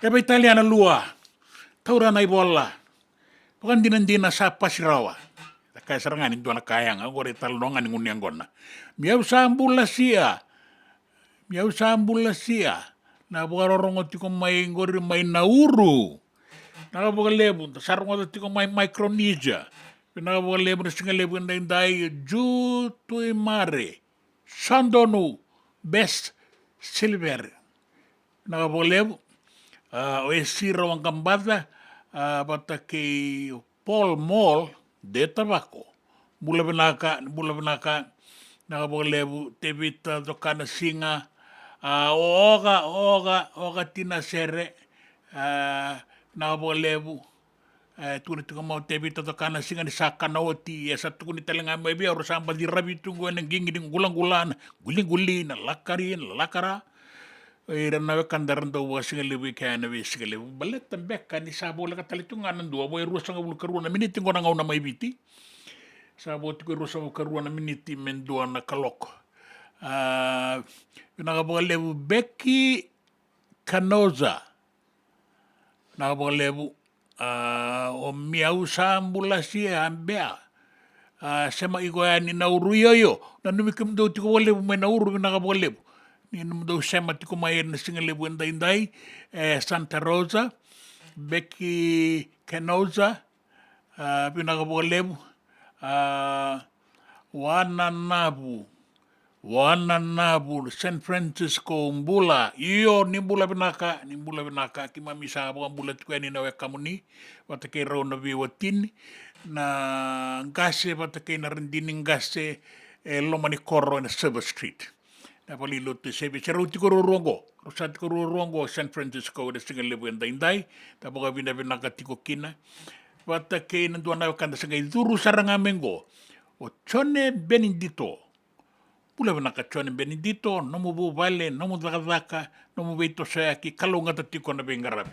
Kaya Italiana lua. Taura na ibola. Bukan dinan-dina sa pasirawa. Kaya sarangan ito na kayang. Agora italongan ng unyang gona. Miyaw sa ambula siya. Na bukarorongot ko may ngori may Nauru. Nakabukalebo. Sarungot ko may Micronesia. Nakabukalebo na singalebo na inday Jutuy Mare. Sandonu. Best Silver. Nakabukalebo. O esira ang kambada. Bata kay Paul Mall de Tabaco. Bula binaka, nakabukalebo, tebita dokana singa, oga tinasere, nakabukalebo, tunit ko mo tebita dokana singa ni sakanawati, sa tukun italang may biya, orasamba di rabi tungo ng gingin gulang-gulan, guling-gulin, lakara, Iran na kandaran daw singalibig kaya na singalibig. Balit ang beka ni Sabo lang katalitungan ng duwa. Boy rusa nga bulu karuan na miniti ko na nga na may biti. Sabo tiko rusa nga karuan na miniti menduan na kalok. Nakabagalebu Becky Canoza. Nakabagalebu o miyaw sa ambula siya ambea. Sema ikoyan ni Nauru yoyo. Nanumikim daw tiko walebu may Nauru nakabagalebu. Inum daw sema tiko mayer na singalebo inday Santa Rosa, Becky Canoza, pinakabukalebo, Wananabu, San Francisco, Bula, iyo ni Bula binaka, kimamisa ang Bula tiko ni nawe kamuni, watakay raw na biwatin, na gase watakay na rindining gase, lomani koro na Silver Street. Napalilot to sabi, saruti ko rurongo, San Francisco, na singalebo inday, tapos kami na binakatiko kina, watakay nanduan na kanda sa ngay, duro sarang amengo, o Chone Benedito, pula binaka Chone Benedito, nomu bubale, nomu dakadaka, nomu beito sayaki, kalunga tatiko na bengarabi.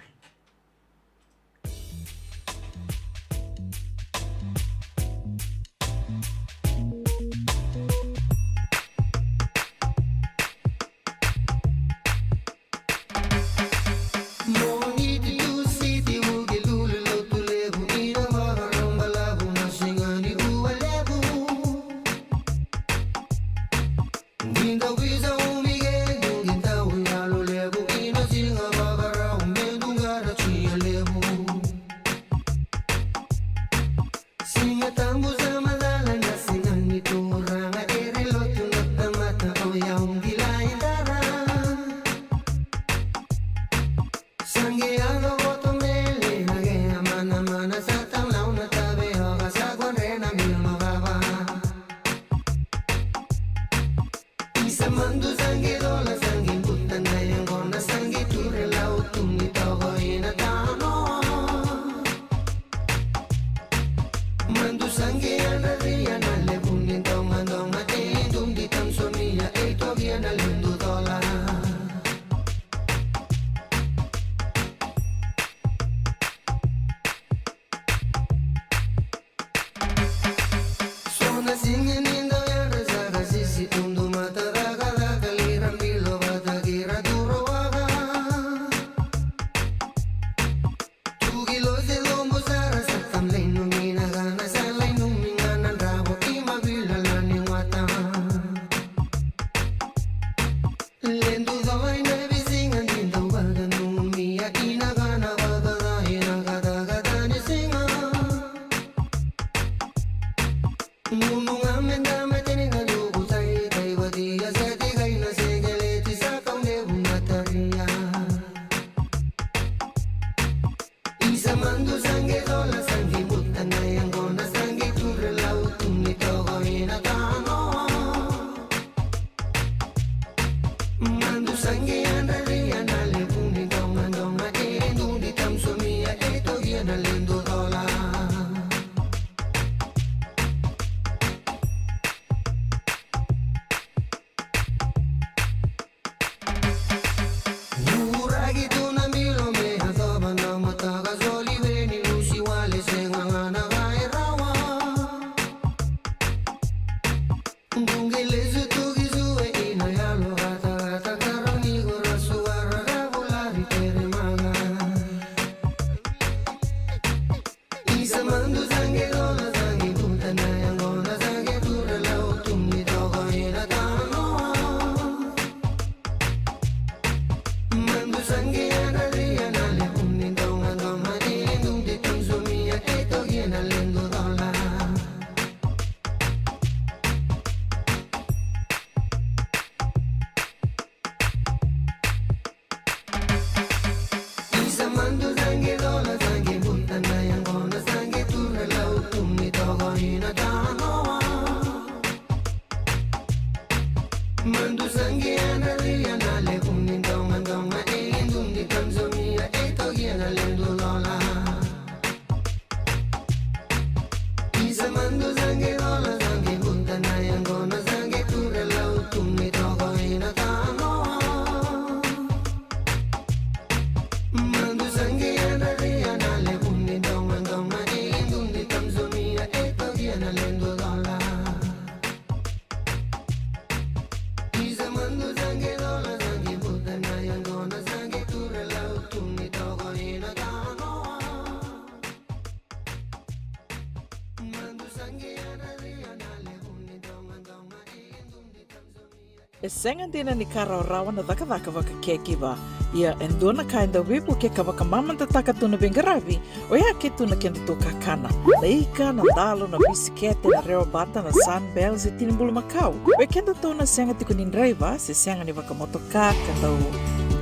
E senga dina ni kara rawa na dhaka waka kekiwa. Ia endona ka enda wipu ke ka waka mamanta taka tuna bengaravi o ia ke tuna kenda tō kakana. Na ika, na dalo, na bisikete, na reo bata, na sunbells e tini bulu makau. We kenda tō na senga tiko ni nreiva se senga ni waka motoka kandau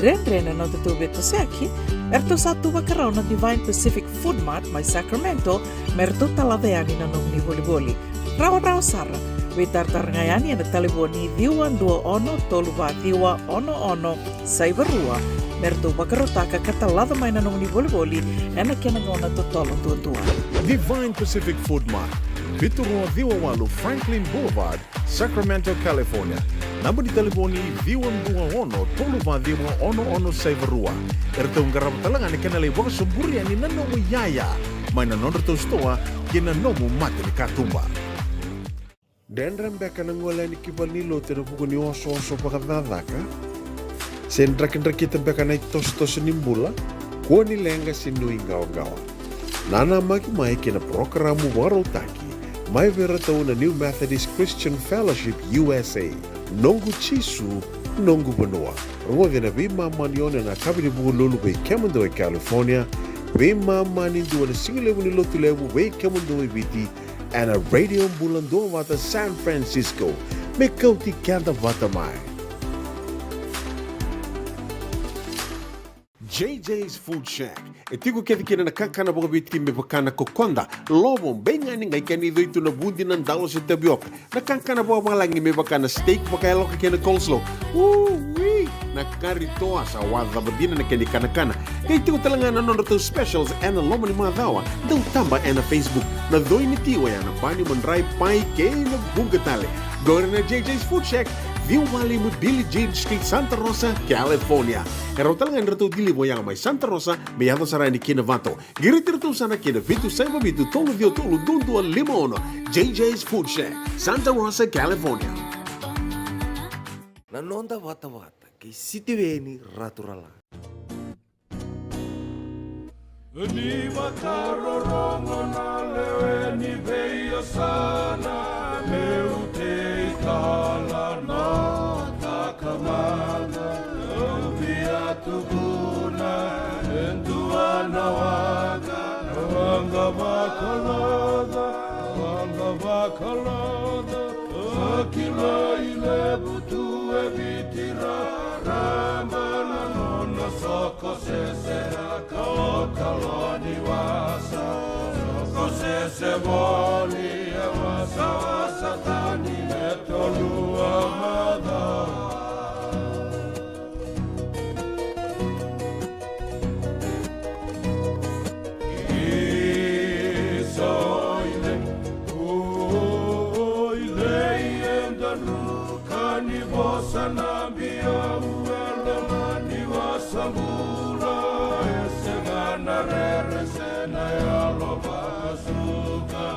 Ren no te tō beto seaki. Erto sa tu wakarau na Divine Pacific Food Mart mai Sacramento merto talaveani na nong ni voliboli. Rawa sara. We tartarangayani na taliboni diwa dua ono toluwa diwa ono saibarua merto bakarotaka katalada mai na nong ni voliboli ena kena ngona totolo tua.
Divine Pacific Food Mart, Vitorua Diwa Walu, Franklin Boulevard, Sacramento, California. Namba di taliboni diwa ono toluwa diwa ono saibarua. Erto ngarabatalanga ni kena le waka sumburi ani nanomu yaya mai na nonro stoa kena nomu mate ni katumba.
Dendram beka na ngola ni kibalilo te rupuko ni oso pakadadaka. Sen drakin beka na itos ni mbula. Kua ni lenga sinu ingawa. Nana maki mai kena programu warotaki. Mai vera tau na New Methodist Christian Fellowship USA. Nongu chisu, nongu banua. Rungo vina vima manione na kabini buku lulu bei Kemando e California. Vima mani dua na singilewu ni lotu lewu bei Kemando e Viti. And a radio Bula Duavata, San Francisco. Me Kauti Keda Vata mai. JJ's Food Shack. E tiku kena na kakana boka biti me bakana kokonda. Lobo benga ni ngai kani itu na bundi nan dalo se tabioka. Na kakana boka malangi me bakana steak baka eloka kena coleslaw. Na karitoa sa wadha badina na kani kana. Kay tiku talanga na nono specials and a loma ni mga dawa. Daw tamba and a Facebook. Na doi ni tiwa ya na pani manray pai kay na bugatale. Go na JJ's Food Shack. View Valley mo Billy Jean Street, Santa Rosa, California. Karo talagang rato dili mo yang may Santa Rosa, may yato saray ni Kinavato. Giritirto sana kina Vitu Saiba Vitu Tolo Dio Tolo Dundua Limono. JJ's Food Shack, Santa Rosa, California.
Nanonda Vata kay City Veni Raturala.
Ni makarorongo na lewe ni veio sana meute kala na takamana via tuguna enduana waga wanga bakalada akila ile butu evitira ramana nona soko sesera kaloni wasa soko seseboni wasa tani metolu amada Sanabia uelemani wasambula esegana resena ya loba suka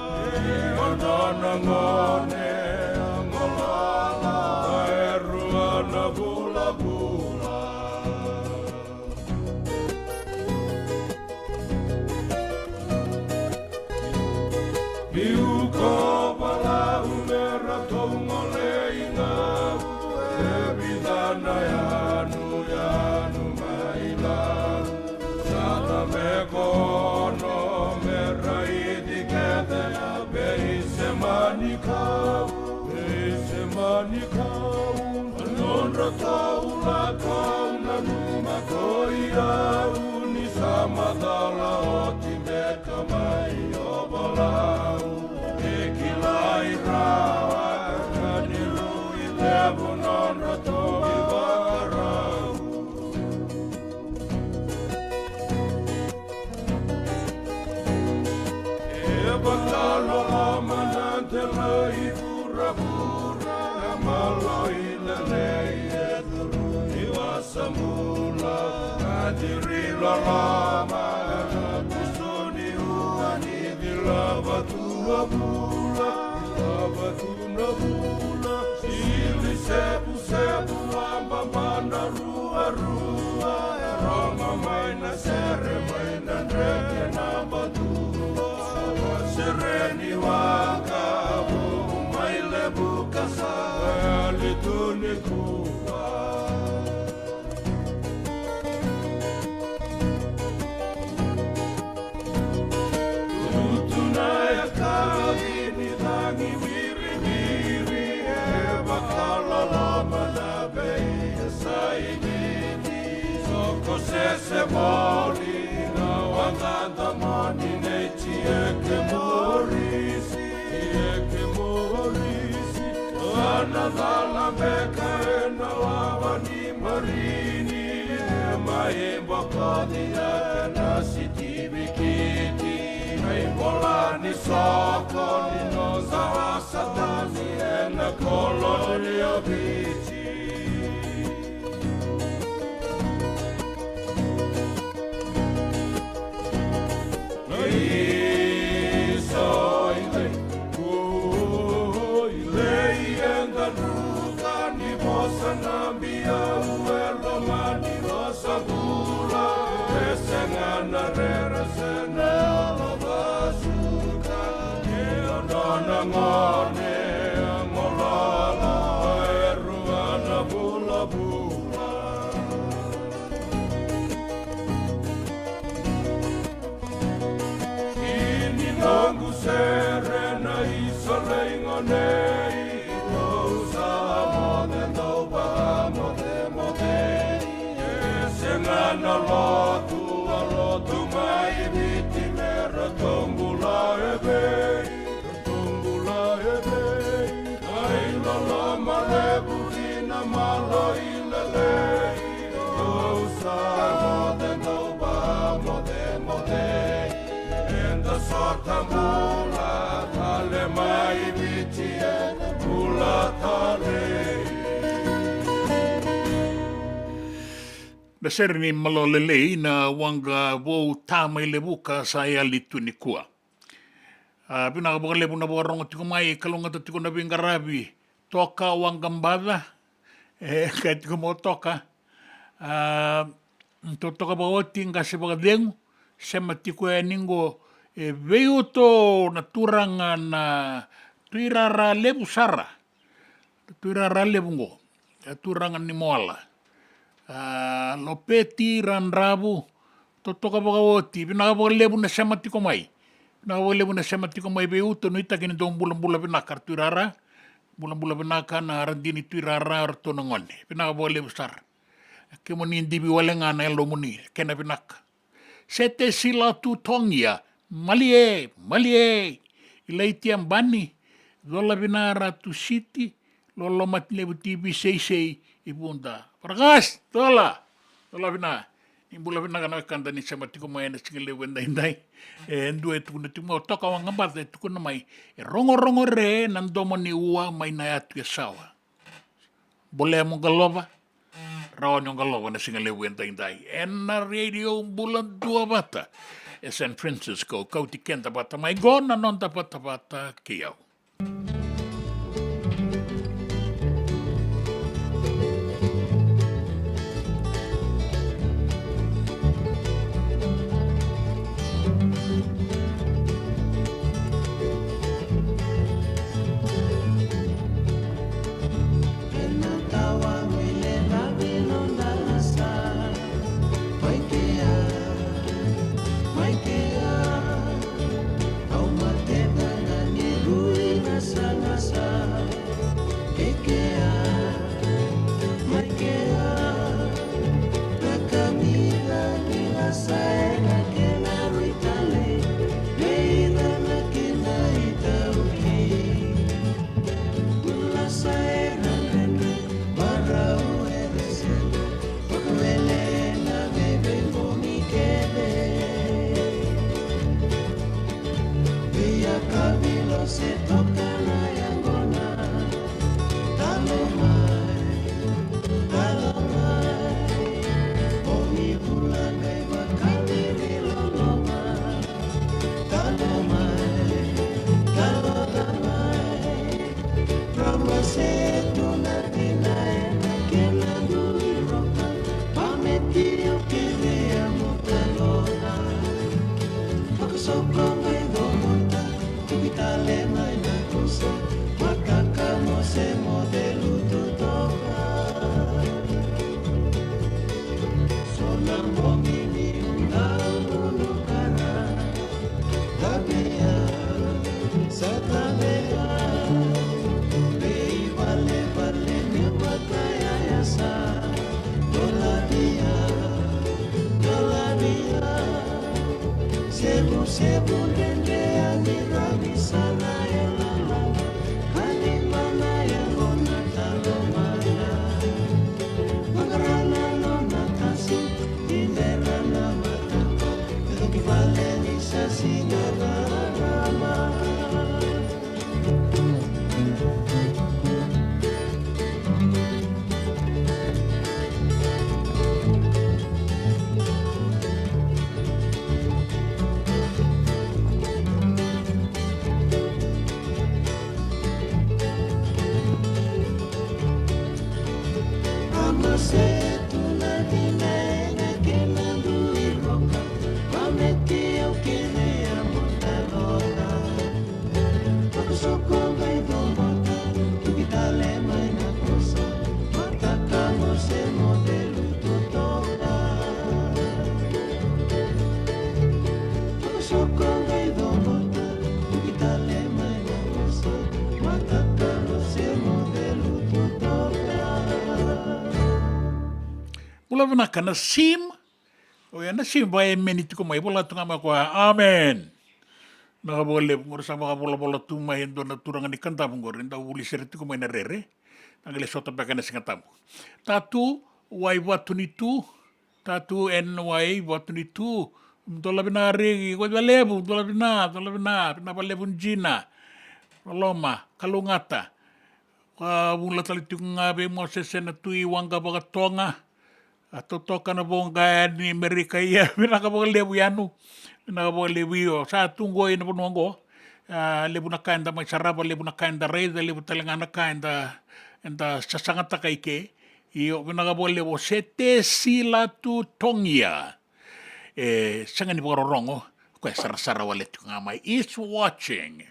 ondana ngone angolala eruana bula biuko pala umera tongole yanu maila sada mekono meraidi kete beise manikau nonra taula kauna numa koia uni samadala otimeka mai obalau ekilai rawa kaniru idebu nonra to lama kusoni uani dilava tua bula sili sebu amba mana rua roma maina sere maina ndreke na batua sereni waka maile bukasa alituni kuwa tunaya kavini dangi viri bakala lama na beia saibini soko sese moni na wanganda moni nechi eke morisi ana dala beka ena wawani marini maimba kadia na siti bikiti Volani soko ni no zawasatani ena koloni obici Ienda nuka ni vosa nambia uelo mani vosa bula esengana rera senelo ngone ngolala eruana bula ini nangu serena isole ngone dosa mode doba mode sengana lotu mai biti mera tombula ebe Malebukina malo ilele Osa mode Enda sorta mula Tale mai bitie Mula tale
Na serni malo lelei na wanga wou tamai le buka sa ia litu ni kua. Pina ka lebu na borongo tiko mai kalunga tiko na bingarabi. Toka wangambada, kai tiko mo toka. Toka ba oti nga se baga dengu, sema tiko e ningo veo to na turanga na tuirara lebu sara. Tuirara lebu ngo, turanga ni moala. Lopeti ranrabu, toka baga oti, pina ka lebu na sema tiko mai. Pina ka lebu na sema tiko mai veo to nuita kini dong bulan-bulan pinakar tuirara. Bulan-bulan benaka na randini tuirara orto nangone. Pinaka boleh besar. Kemoni indibi walenga na elo muni. Kena pinaka. Sete sila tu tongia. Malie. Ilai tiang bani. Lola binara tu siti. Lola matlebu tibi sei ibunda. Prakas. Lola bina. Imbula bina kana kanda ni sama tiko mai na singile wendai. Endua itu kuna timo toka wangambata itu kuna mai rongo re nandomo ni ua mai na atu ya sawa. Boleh mongalova? Rawan mongalova na singile wendai. Ena radio Bula Duavata. San Francisco, Kauti Keda Vata mai gona non Vata kiau.
Kau mati dengan ni ruina sa
Mula vanaka na sim, o ya na sim vai meniti ko mai bola tunga ma ko amen. Na bole ngor sama bola tu mai ndo na turanga ni kanta ngor nda uli serti ko mai na rere. Nagale sota baka na singatamu. Tatu wai watu ni tu, tatu en wai watu ni tu. Dola binari ko lebu, dola bina, na balebu jina. Loma kalungata. Wa mula tali tunga be mo sesena tui wanga baga tonga. Atau toka na bonga ni Amerika ia binaka bonga lebu yanu binaka bonga lebu yo sa tunggo ina bonongo lebu na kainda mai saraba lebu na kainda reza lebu talenga na kainda enda sasanga takaike iyo binaka bonga lebu sete sila tu tongia sanga ni bororongo ko sarasara wale tunga mai is watching.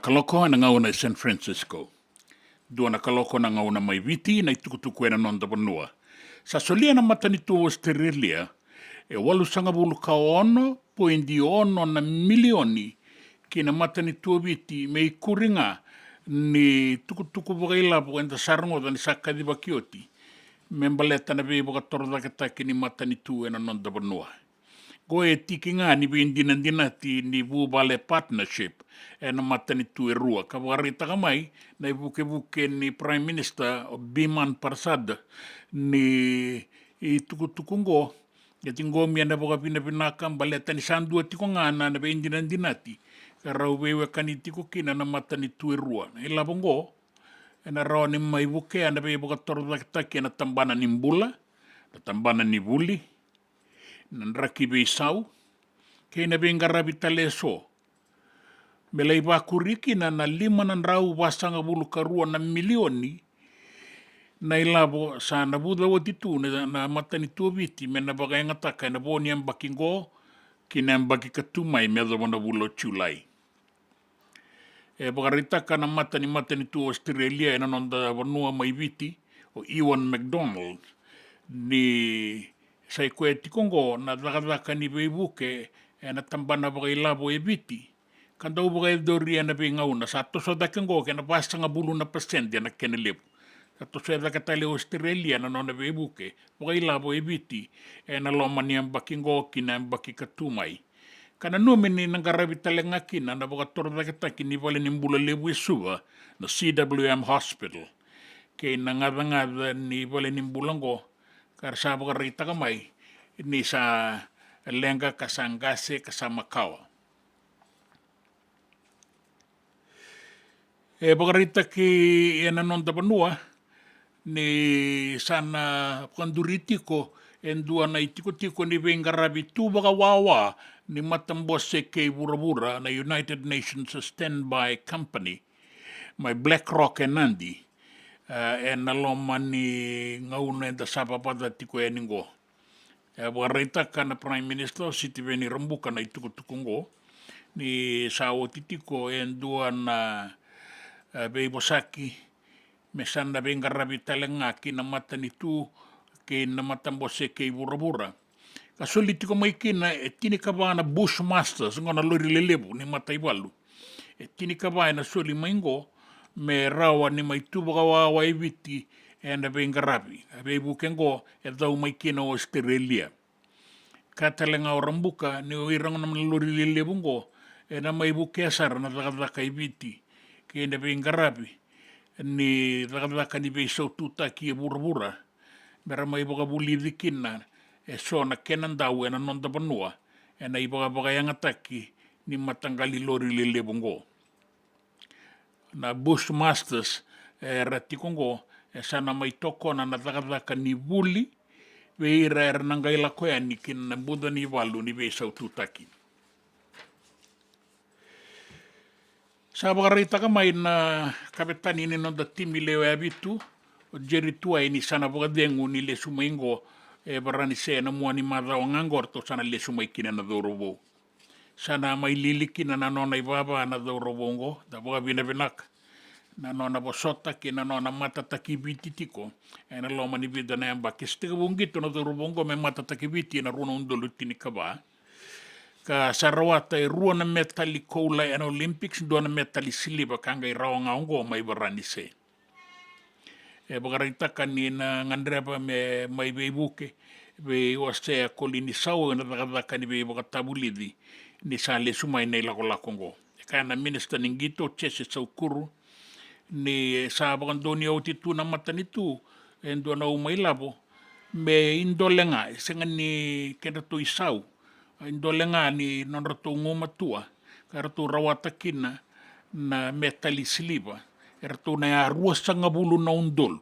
kaloko na ngauna i San Francisco. Duana kaloko na ngauna mai viti na itukutuku na nonda vanua. Sa solia na matanitu o Australia, e walu sanga bulu ka ono, poindi ono na milioni ki na matanitu o viti me i kuringa ni tukutuku wakaila po enta sarango da ni sakadiwa kioti. Membaleta na vei waka torodakata ki ni matanitu na nonda vanua. Ko e tiki ngā ni vindina ti ni Vubale Partnership e na matanitu e rua. Ka waritaka mai na i vuke ni Prime Minister o Biman Parsad ni i tukutukungo e tingo mia na waka pinapinaka mbaleta ni sandua tiko ngā na vindina ti ka rau wewe kanitiko kina na matanitu e rua. E labongo e na rao ni mai vuke na vei waka torodakitaki na tambana ni Bula, na tambana ni Vuli, nan raki bei sau, kei na benga rabi tale so. Mela iwa kuriki na 5 nan rau wasanga bulu karua na milioni, na ilabo sa na buda watitu na matani tuoviti, me na baga ingataka na boni ang bakingo, kina ang baki katumay medha wana bulo chulai. E baga ritaka na matani tu Australia, na nonda wanua mai viti, o Ewan McDonald, ni sai koe tikongo na dakadaka ni veivuke e na tambana bagai labo e viti. Kandau bagai doria na ngauna sa toso dakengo ke na pasanga bulu na pasente na kene lebu. Sa toso dakatale Australia na nona veivuke bagai labo e viti e na lomani ang bakingo kina ang baki katumai. Kana numini nang karabitale ngakina na baga torodakataki ni vale ni mbula lebu e suwa na CWM Hospital. Ke na ngada ni vale ni mbulango kar sa bagarita ka mai ni sa lenga kasangase kasamakawa. E bagarita ki enanonda banua ni sana kanduritiko endua na itiko ni vengarabi tu baga wawa ni matambose ke burabura na United Nations Standby Company my BlackRock and Nandi. E naloma ni ngauna da sapapada tiko e ningo. E warita ka na Prime Minister Siti Veni Rambuka na itukutukungo ni sa o titiko e ndua na beibosaki me sanda benga rabitale ngaki na matanitu ke na matambose ke burabura. Kasuli tiko mai kina e tini kabana Bushmasters ngona lori lelebu ni mataiwalu. E tini kabana suli maingo me rawa ni mai tubaga wawa e viti e na venga rabi. A veibu kengo e dau mai kina o Australia. Katalenga o Rambuka ni o irang na lori lelebungo e na mai buke asara na dakadaka e viti ke na venga rabi. Ni dakadaka ni veisau tutaki e burabura. Mera mai baga buli dikina e so na kenandau e na nonda banua e na ibaga yangataki ni matangali lori lelebungo. Na Bushmasters e ratikongo e sana mai toko na natakataka ni Vuli veira e nangaila koea ni kin na buda ni walu ni veisau tutaki. Sa bagarita ka mai na kapetani ni nonda timi leo e abitu o Jerry Tuai ni sana bagadengu ni le sumaingo e barani se na mua ni madao ngangorto sana le sumaikina na dorobo. Sana mai lilikina na nona ibaba na dorobongo da boga vinavinaka na nona bosota ki na nona matataki viti tiko e na loma ni vida na yamba kistika bungito na dorobongo me matataki viti na runa undolu tini kaba ka sarawata e rua na metali koula e na Olympics dua na metali siliba kanga i rawa ngaongo mai barani se e bagaritaka ni na ngandreba me mai veibuke ve osea kolini sau na takataka ni vei bakatabulidi ni sa le sumai nei lako-lakongo. E kaya na minister ningito Chese Saukuru ni sa bakandoni au titu na matanitu e ndua na umailabo me indolenga senga ni kena tu isau indolenga ni nonrato ngomatua karato rawatakina na metali siliba erato na arua sanga bulu na undolu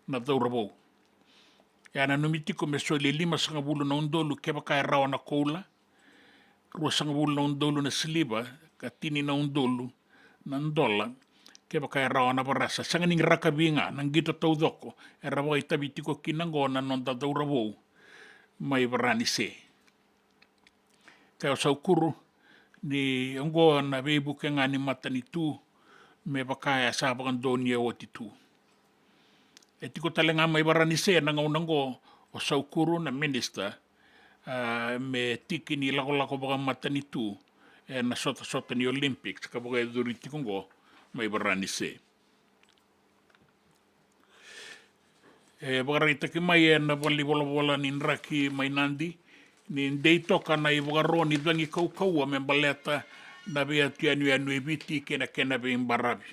na daurabo. Ya na numitiko me soile 5 sanga bulu na undolu keba kaya rawa na koula rua sanga bulu na undolu na siliba, ka tini na undolu na ndola, keba kaya rawa na barasa. Sanga ning rakabinga, nang gito tau doko, e rawa itabitiko kinango na nonda daurabo, mai barani se. Kaya Saukuru, ni ongo na veibuke nga ni matanitu, me pakaya sa pakandoni o titu. E tiko talenga mai barani se na ngaunango o saukuru na minister me tiki ni lako baka matani tu e na sota ni Olympics ka baka duri tikongo mai barani se. E baka rita ki mai e na wali bola ni nraki mai nandi ni ndei toka na i baka roni dwangi kau me baleta na bea tianu e viti kena be imbarabi.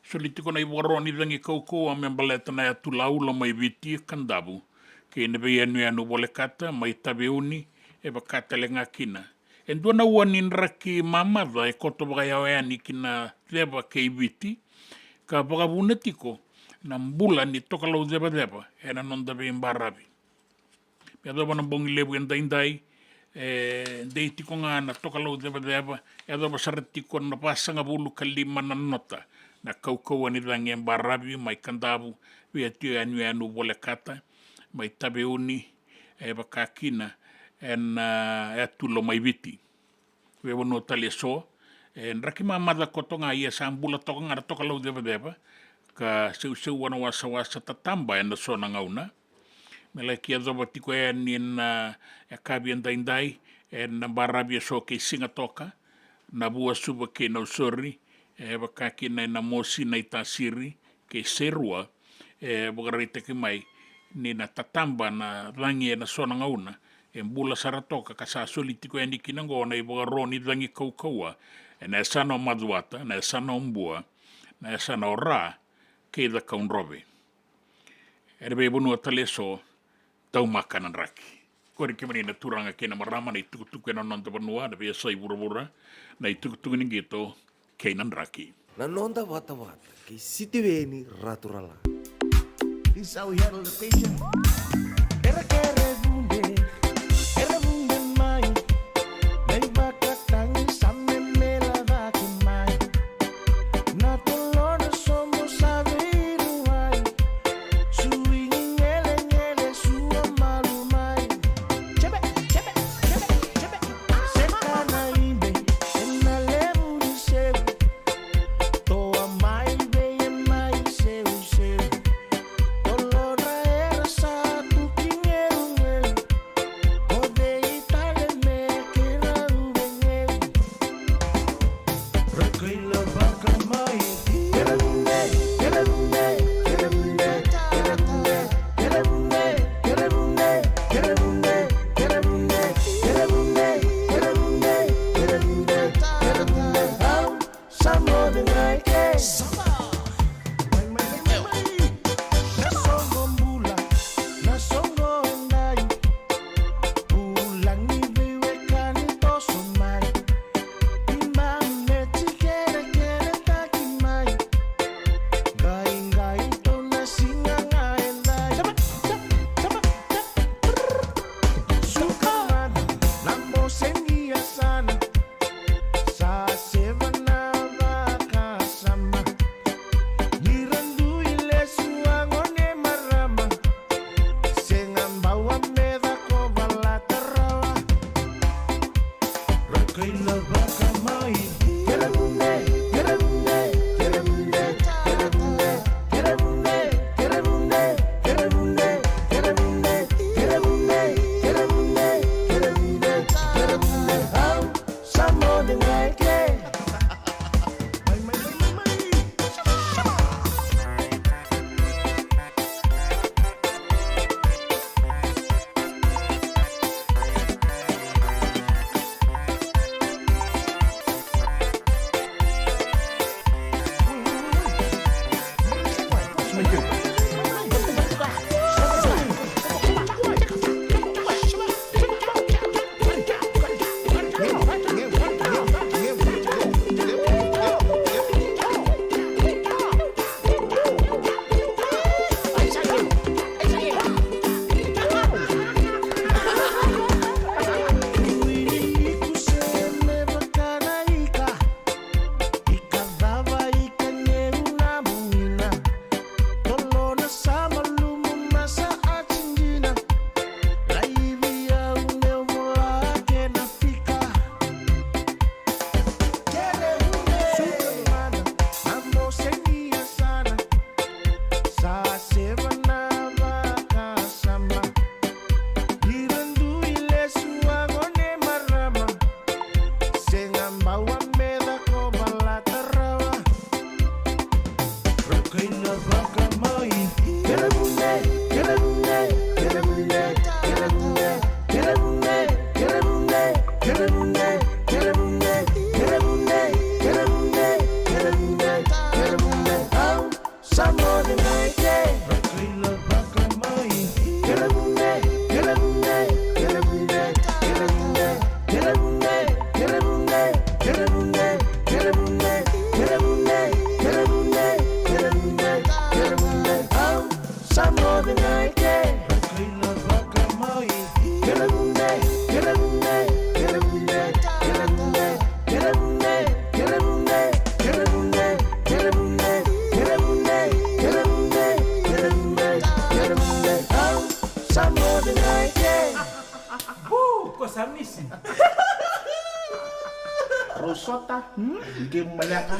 So li tiko na i baka roni dwangi kau me baleta na ya tulaula mai viti kandabu ke na bea anu bole kata mai tabe uni e baka talenga kina. E duana ua ni nraki mamada e koto baka iau eani kina deba ke viti ka baka vune tiko na mbula ni toka lau deba e na non dabe imbarabi. Pea doba na bongi lebu en daindai dei tiko nga na toka lau deba e doba sarat tiko na pasanga bulu kalima na nota na kau ani dangi imbarabi mai kandabu via tio anu bole kata mai tabe uni e baka kina en tulo mai viti. We wano tali so en raki mamada kotonga ia sa mbula toka nga toka lau deba ka seu wana wasa tatamba en so na ngauna. Mela kia zoba tiko e ni na e kabi en daindai en na barabi so ke singa toka na bua suba ke na usori e baka kina na mosi na itasiri ke serua e bukarite ki mai ni na tatamba na rangi e na so na ngauna e mbula saratoka ka sa solitiko e ni kinango na i bukaroni rangi kaukaua e na esana o maduata na esana o mbua na esana o ra Keda kaunrobe. Ere be bunu atale so tau makanan raki. Kori ke mani na turanga kena marama na itukutuku na nonta banua na be sai burabura na itukutuku ni gito kenan raki.
Na nonda Vata ke City Veni raturala.
This is how we handle the station. Era que rebunde mai. Nei bakatang samme mela vaki mai. Na tolona somos aviruai. Suing ngele sua malu mai. Chebe. Sekana imbe na lebu di seu. Toa mai be mai seu. Tolona era satu kingeru ngelu.
Rosota, hindi mo malaka.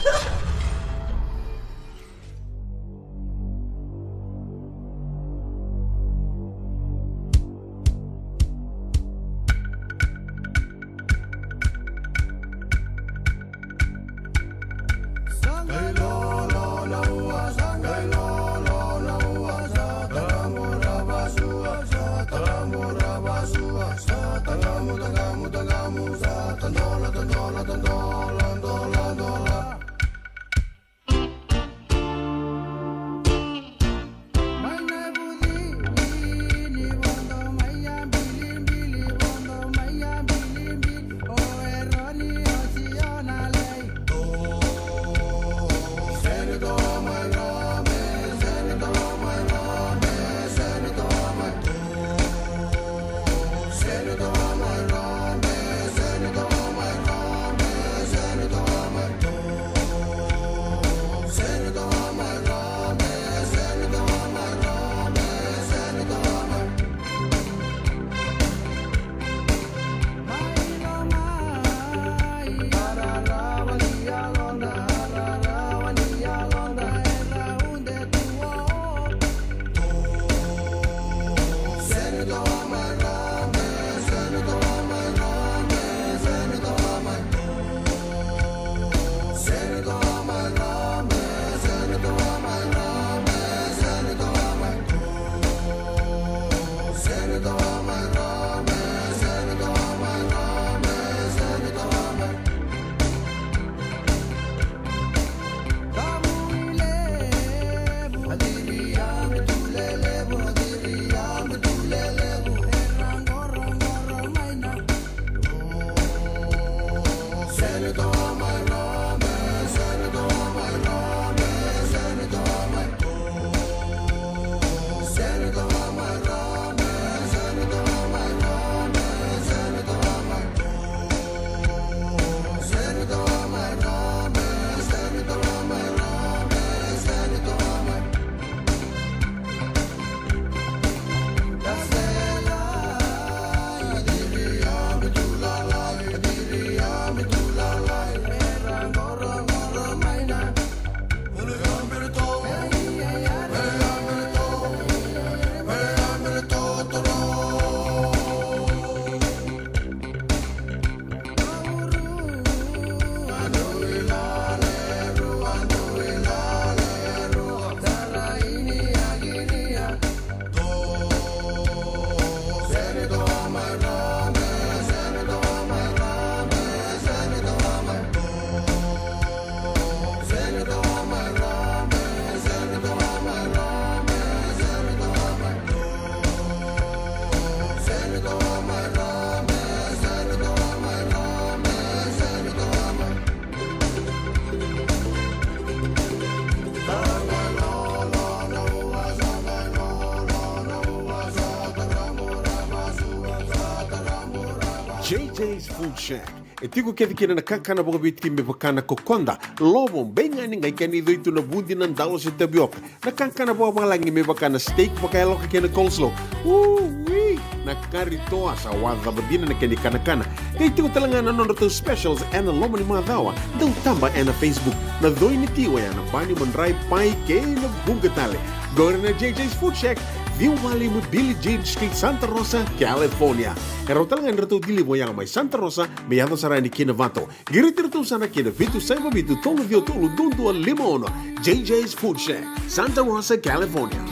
JJ's Food Shack. E tiku kedi kina na kakana boka biti me bakana kokonda. Lobo benga ni ngai kani doitu na bundi nan dalo se tapioca. Na kakana boka malangi me bakana steak baka eloka kena coleslaw. Wee! na karitoa sa wadha badina na kani kanakana. Kay tigo talanga na nondo specials and lomo ni madhawa daw tamba na Facebook na doi ni tiwa ya na bani mandrai pai kay na bungatale. Gora na JJ's Food Shack, View Valley mo Billie Jean Street, Santa Rosa, California. Pero talaga nito dilibo yang may Santa Rosa, may yato sa rani Keda Vata. Giritirito sana Keda Vitu Saiba Vitu Tolo Vio Tolo Dundu Limono. JJ's Food Shack, Santa Rosa, California.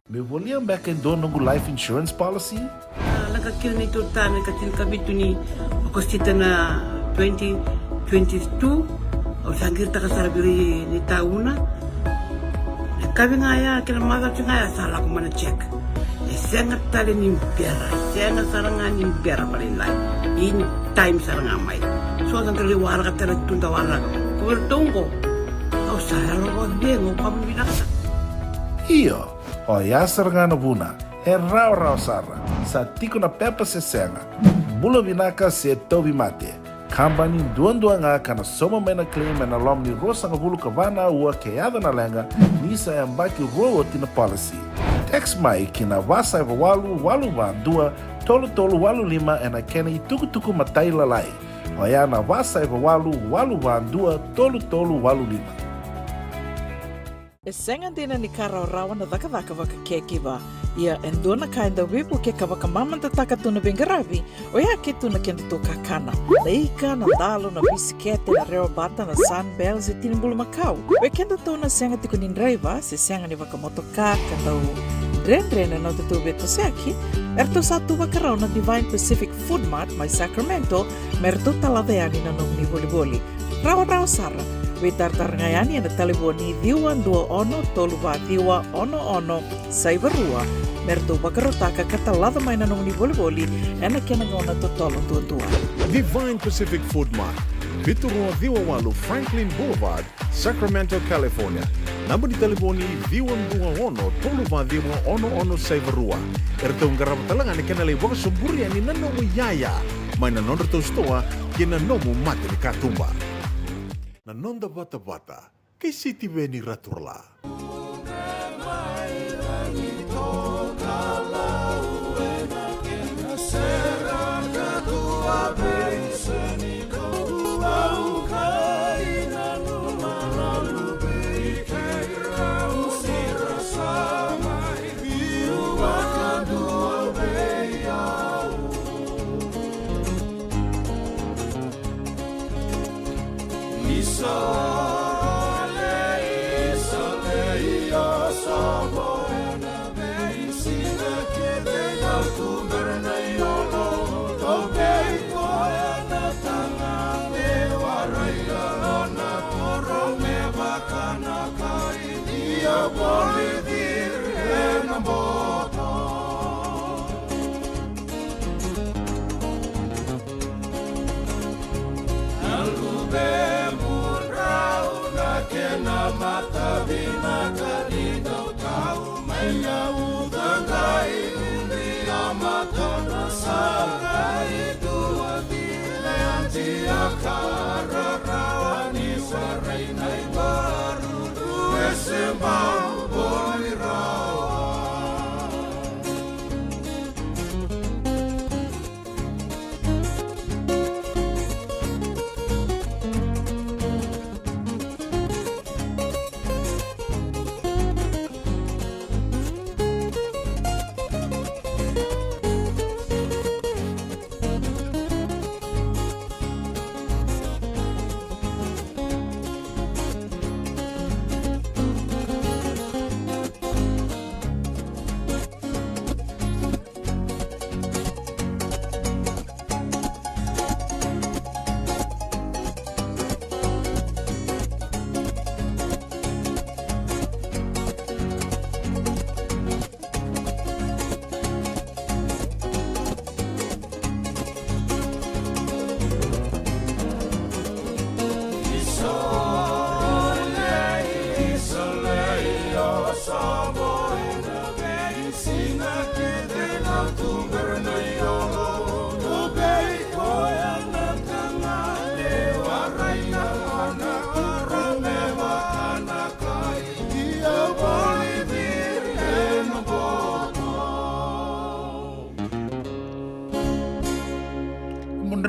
Me voliam back in dono life insurance policy?
Nakakira nito tani katil kabitu ni akostita na 2022 o sangir takasarabiri ni tauna. Kami ngaya kila mada ngaya salah ko mana check. Sengat tali ni biara, sengat sarangan ni biara paling lain. In time sarangan mai. So ang kaliwara ka tala tunda wala. Kuwertongko. Kau sayang ko dengo kami binasa.
Iyo, o ya sarangan buna. Rau sara. Sa tiko na pepa se senga. Bula binaka se tobi mate. Kambani duan nga kana soma mena claim na lom ni rosa nga bulu kabana ua keada na lenga nisa ya mbaki roa tina policy. Text mai kina wasa eva walu ba dua tolu walu lima ena kena tuku matai lalai. Oya na wasa eva walu ba dua tolu walu lima.
E senga dina ni kara rawa na daka waka kekiwa. Ia endona kainda wipu ke kawaka mamanta taka tuna bengarabi o ia ke tuna kenda to kakana. Leika na dalo na bisikete na reo bata na sunbells e tinimbulu makau. O kenda to na senga tiko nindraiva se senga ni waka motoka kandau dren na tutu beto seki. Erto satu wakarau na Divine Pacific Food Mart mai Sacramento merto taladayani na nung ni boli. Rawa sara. Witartar ngayani na taliboni diwan 21 saibarua merto bakarotaka katalada may nanong ni boli ena kenagona totolo tutua.
Divine Pacific Food Mart, Biturua Diwawalu Franklin Boulevard, Sacramento, California. Namba di taliboni diwan 21 saibarua. Ertong garap talangan ni kenalay waka sumburi ni nanomu yaya. May nanondo to stoa kinanomu mati ni katumba. Nanonda Vata, kay City Veni Raturla.
Isole,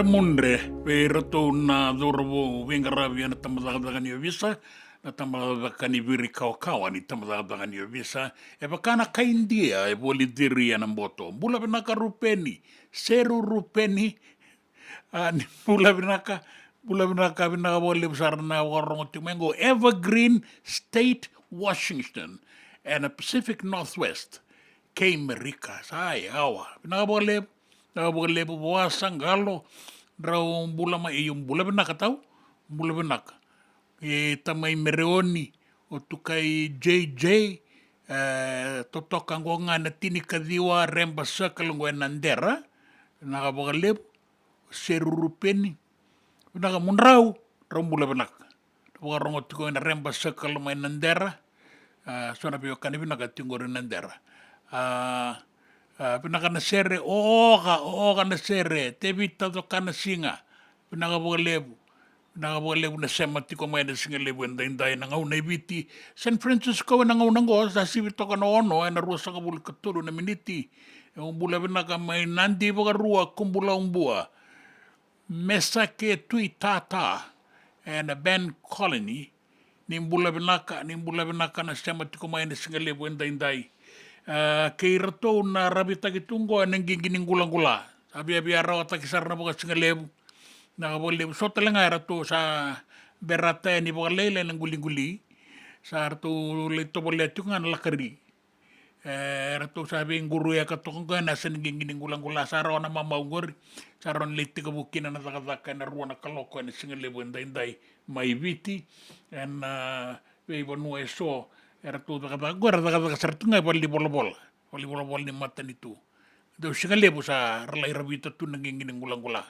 mundre pe roto na dorobo vengaravi na tamadagani visa na tamadagani viri kaukawa ni tamadagani visa e bakana kaindia e bolidiri na mboto bula benaka rupeni seru rupeni ni bula benaka binaka bole besar na warong tumengo Evergreen State Washington and a Pacific Northwest came Merika sai awa binaka bole buasa ngalo rau bula ma yung bula benaka tau bula benaka e tamai mereoni o tukai JJ totoka ngonga na tinikadiwa remba circle ngwe nandera naka bole serurupeni binaka munrau rau bula benaka rongo tuko na remba circle mai nandera sona pio kani binaka tingori nandera pinaka na sere oga na sere te vita to kana singa pinaka bolebu na sema tiko mai na singa lebu ndai na ngau na viti San Francisco na ngau nango sa sivito kana ono na rua sanga bul katulu na miniti bula pinaka mai nandi boga rua kumbula umbua mesa ke tui tata and a Ben Colony nimbula pinaka na sema tiko mai na singa lebu ndai kei rato na rabita kitungo nang gingining gula-gula. Sabi araw at kisar na bukas nga lebu. Nakabulebu. So talaga rato sa berata ni buka lele ng guli-guli. Sa rato lito boleto nga nalakari. Rato sabi ng guru ya katokong ka nasa nang gingining gula-gula. Sa araw na mamaugor. Sa araw liti kabukin na natakataka na ruwa na kaloko na singa lebu inday may viti. And ibon mo eso. Era tu agora da certo nga volleyball ni mata nitu do singalebo sa relay rabita tu nangingin gulang-gula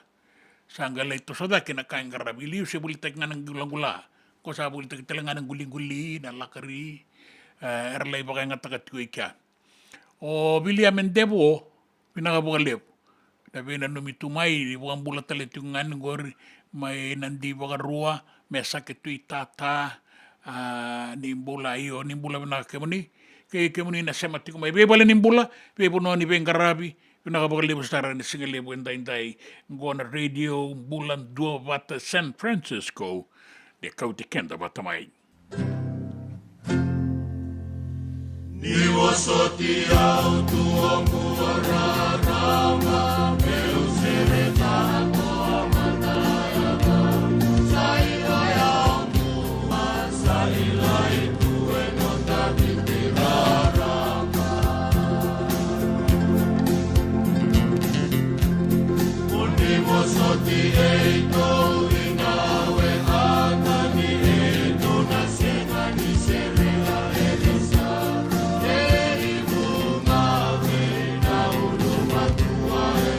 sanggalay to sada kina kain garabili se bulitek nga ng gulang-gula ko sa bulitek telangan ng guli-guli na lakari relay bakay nga tagatkuy kya o William Endebo pinakabukalep dabi na numitumay buang bulat talit yung nga ngor may nandi baka ruwa may sakit tu itata nimbula na kemuni na semati ko may bebala nimbula bebo no ni bengarabi pinakabagalibo sa taran ni singalebo inday ngona radio Bula Duavata San Francisco de Kauti Keda Batamay
ni wasoti au tuongu wararama meu sereta ko amanaya sai Soti eito inawe agani eito na sena ni serela elisa e ibu mawe na ulu matua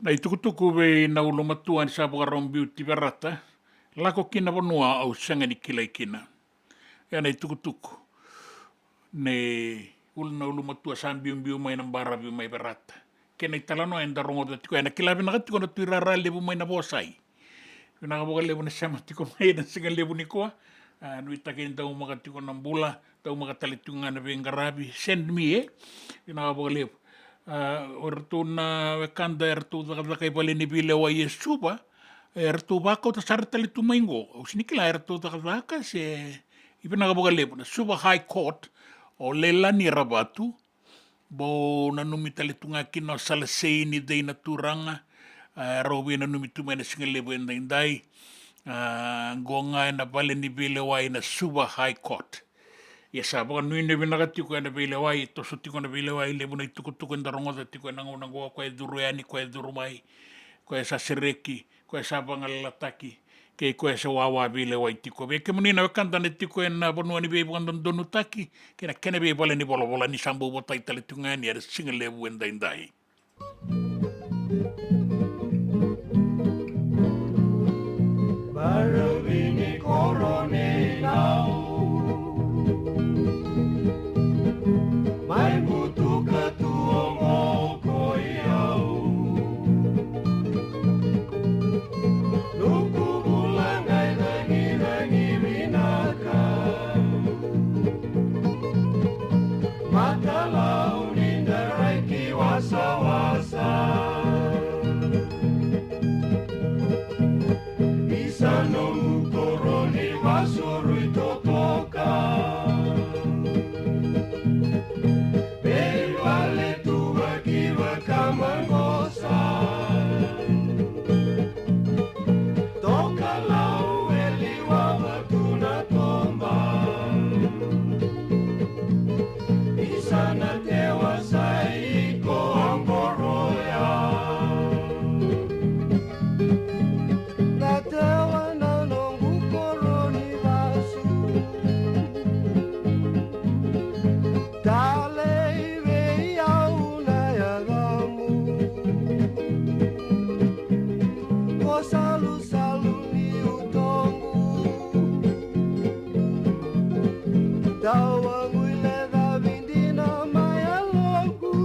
Na tukutuku ve na ulumatua ni sabu karong beauty verata. Lako kina vanua au sanga ni kila ikina. Ya na tukutuku. Ne ulna ulumatua sambiumbiu mai nambara biu mai verata. Kena italano enda rongo tiko ena kila vina tiko na tuirara levu mai na bosai. Vina kaboka levu na sama tiko mai na singa levu nikoa. Nui takin tau maka tiko na Bula, tau maka talitunga na vengarabi. Send me Vina kaboka levu. Orto na kanda erto kai pale ni bile wa Yesuba. Erto bako ta sarta litu maingo. O sinikila erto taka se ipena kaboka levu na Suba High Court o lela ni rabatu. Bo na numita litunga kino salasei ni dei na turanga. Robi na numitu mai na singalebu enda indai. Gonga na pale ni bile wa na Suba High Court. Yesa baka nui ne vinaka tiko ena bile wa toso tiko na bile wa lebu na itukutuku enda rongoza tiko ena ngonangoa kwa eduru yani kwa eduru mai. Kwa esa sereki, kwa esa bangalataki. Kei koe se wawa bile wa tiko. Veke munina wekanta ne tiko ena bonua ni beibu kandan donutaki. Kena beibu pale ni bolobola ni sambu bota itali tungani ya singalebu enda indai.
Baravini korone nau Mai butu katuo moko iau Luku bulangai rangi minaka Mata lau ninda raiki wasa-wasa Isano mukoroni masuru itotoka Beivale tuwa kiwa kamangosa Toka lau eliwa watuna tomba Isana tewa saiko angoroya Natewa na nongu koroni vasu Dale iwe yauna ya gamu Ko salu ni utongu Dawa nguile da vindina maya logu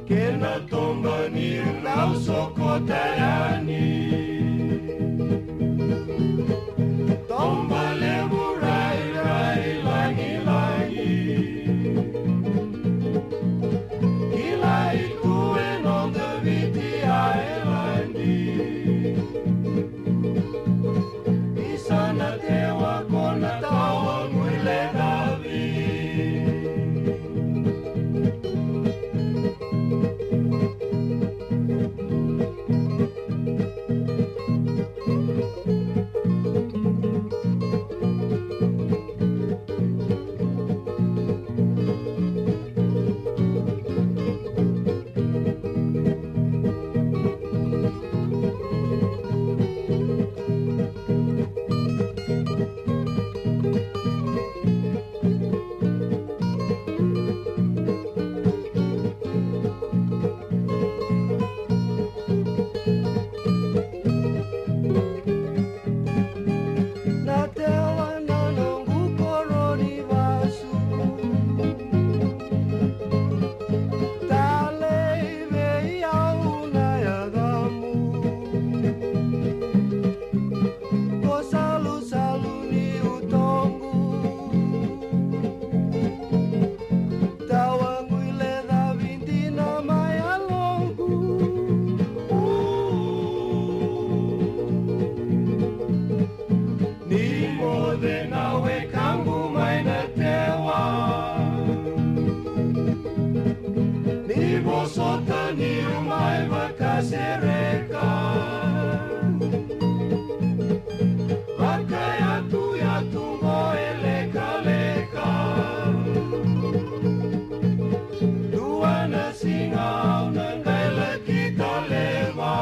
Kena tomba ni unau soko tayani Tomba levu rai langi Kila itu eno de viti aelandi Isana tewa kona tawa mwile davi Natewa na nongu koroni vasu Dale iwe yauna ya gamu Ko salu ni utongu Tawa nguile da vindina maya longu Ni mode nawe kangu mai na tewa Ni bosota ni umai wakasereka Wakayatu ngoeleka Dua na singau na ngaila kita lema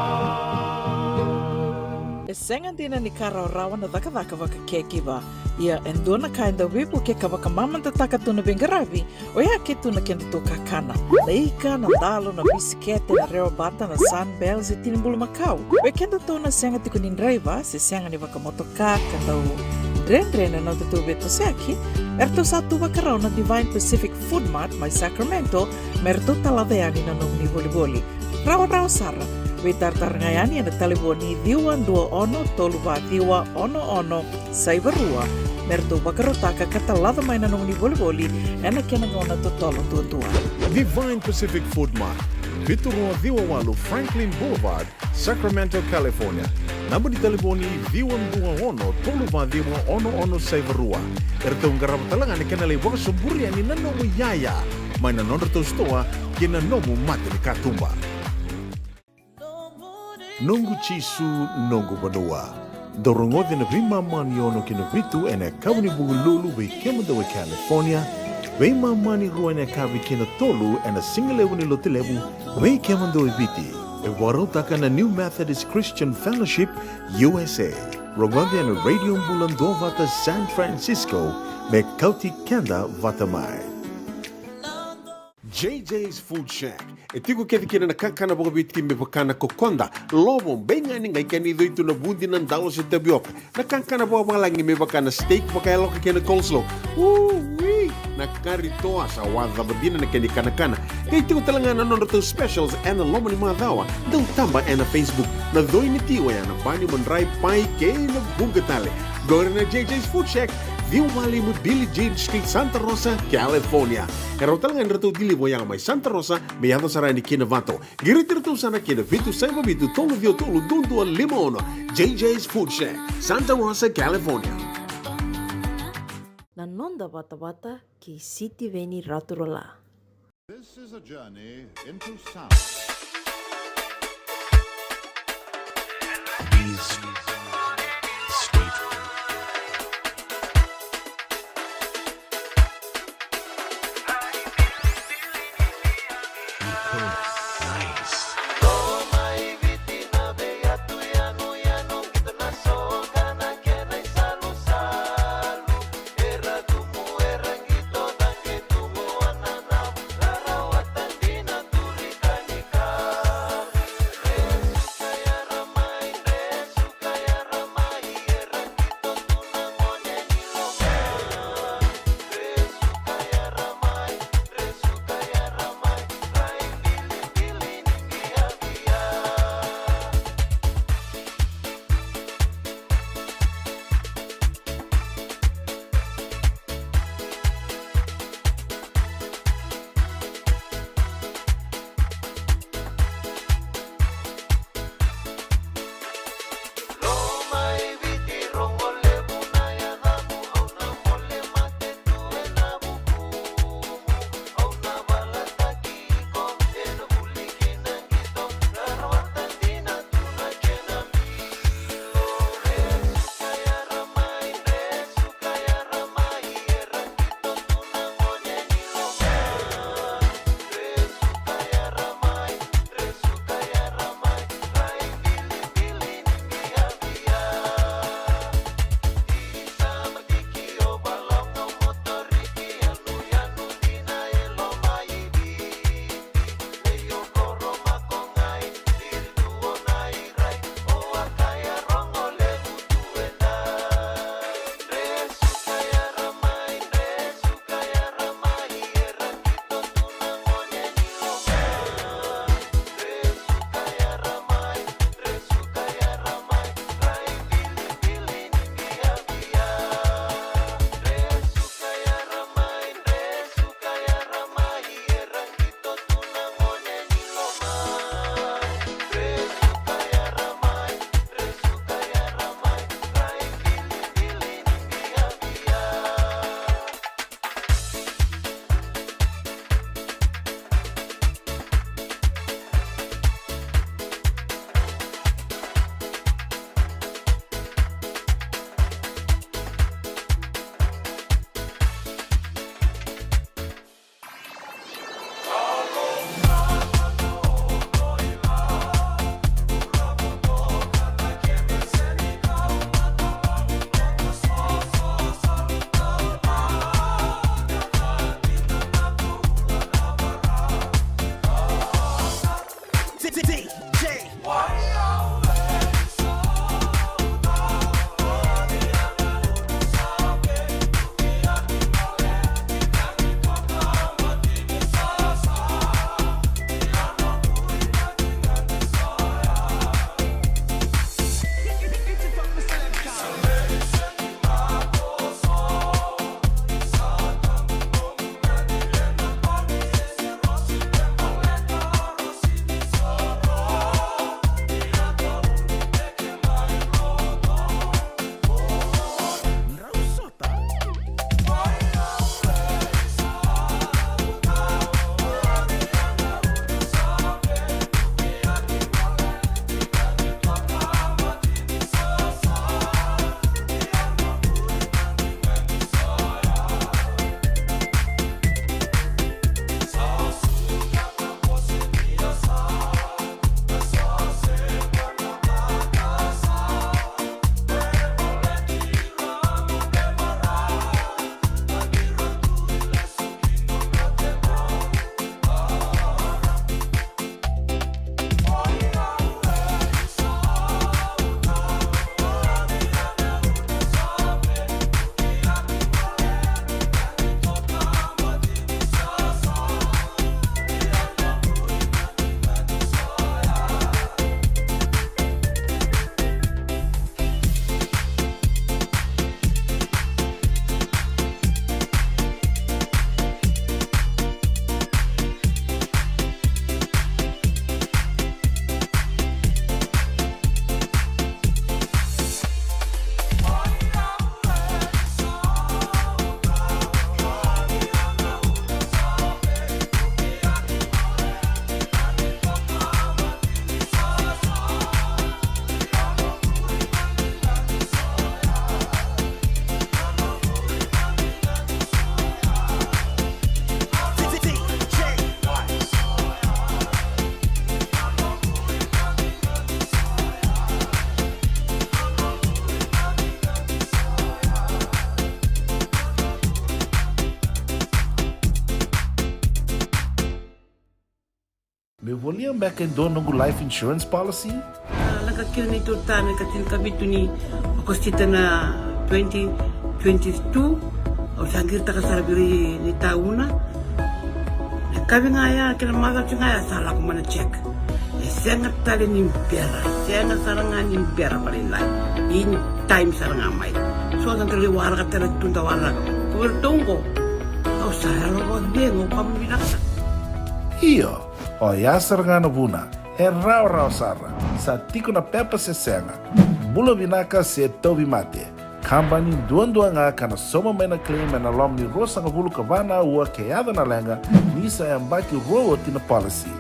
E senga dina ni karaurawa na dhaka waka kekiwa Ia endona kainda wipu ke kavakamamanta takatuna bengaravi, o ia ke tuna kenda tō kakana. Leika na dalo na bisikete na reo bata na sunbells e tinimbulu makau. O e kenda tō na senga tikunin reiva, se senga ni wakamotoka, kandau dren-dren na tatu beto seaki, erto satu wakarau na Divine Pacific Food Mart mai Sacramento, merto taladeani na nung ni boli-boli. Rao Sara, we tartarangayani na taliboni diwan dua ono toluva diwa ono saivarua, merto wakarotaka katalada mai na nung ni boli-boli, ena kena ngona totolo tua.
Divine Pacific Food Mart, Viturua Diwawalu Franklin Boulevard, Sacramento, California. Namba di telefoni 221 toluva diwa ono saivarua. Erto ngarama talanga ni kena lewa sumburi ani nanomu yaya, mai na nonderto stoa kena nomu mate ni katumba. Nungu chisu nungu banua. Dorongode na vima mani ono kina vitu ene kawani bugululu we kemudawe California. Vima mani rua ene kawi kina tolu ene singalewu ni lotilewu we kemudawe viti. E warotaka na New Methodist Christian Fellowship USA. Rongode ene Radio Bula Duavata San Francisco me Kauti Keda Vata mai.
JJ's Food Shack. E tiku kena na kakana boka biti me pakana kokonda. Lobo benga ni ngai kani doitu na bundi nan dalo se tabioka. Na kakana boka malangi me pakana steak pakai loka kena coleslaw. Wee! Na kari toa sa wadha badina na kani kana. Kaya tiku talanga na nonroto specials and lomo ni mga dawa. Daw tamba na Facebook. Na doi ni tiwa ya na bani manray pai kaya na bugatale. Gore na JJ's Food Shack. Viu Valley mo Billy Jean Street, Santa Rosa, California. Karo talagang rito dili mo yang may Santa Rosa, may yato saray ni Kina Vato. Girit-rito sana Kina Vitu Saiba Vitu Tolo Vio Tolo Dundua Limono. JJ's Food Shack, Santa Rosa, California.
Nanonda Vata ki City Veni Raturola.
This is a journey into sound.
volia mbeka ndo nungu life insurance policy?
Laka kira ni tutana katin kabitu ni akostita na 2022 o sangir takasarabiri ni tauna. Kami ngaya kira mother ngaya salah ko mana check. Sangat tali ni biara, sangat sarangan ni biara paling lain. In time sarangan mai. So ang kali warga tala tunda warga. Kubertungko. Kau saya lo dengo kamu binasa.
Iyo, o yasar ngana buna, rau sara, sa tiko na pepa se senga, bula vinaka se tobi mate, kambani duan nga kana soma mena claim na lom ni rosa nga bulu kavana ua keada na lenga, nisa e mbaki roa tina policy.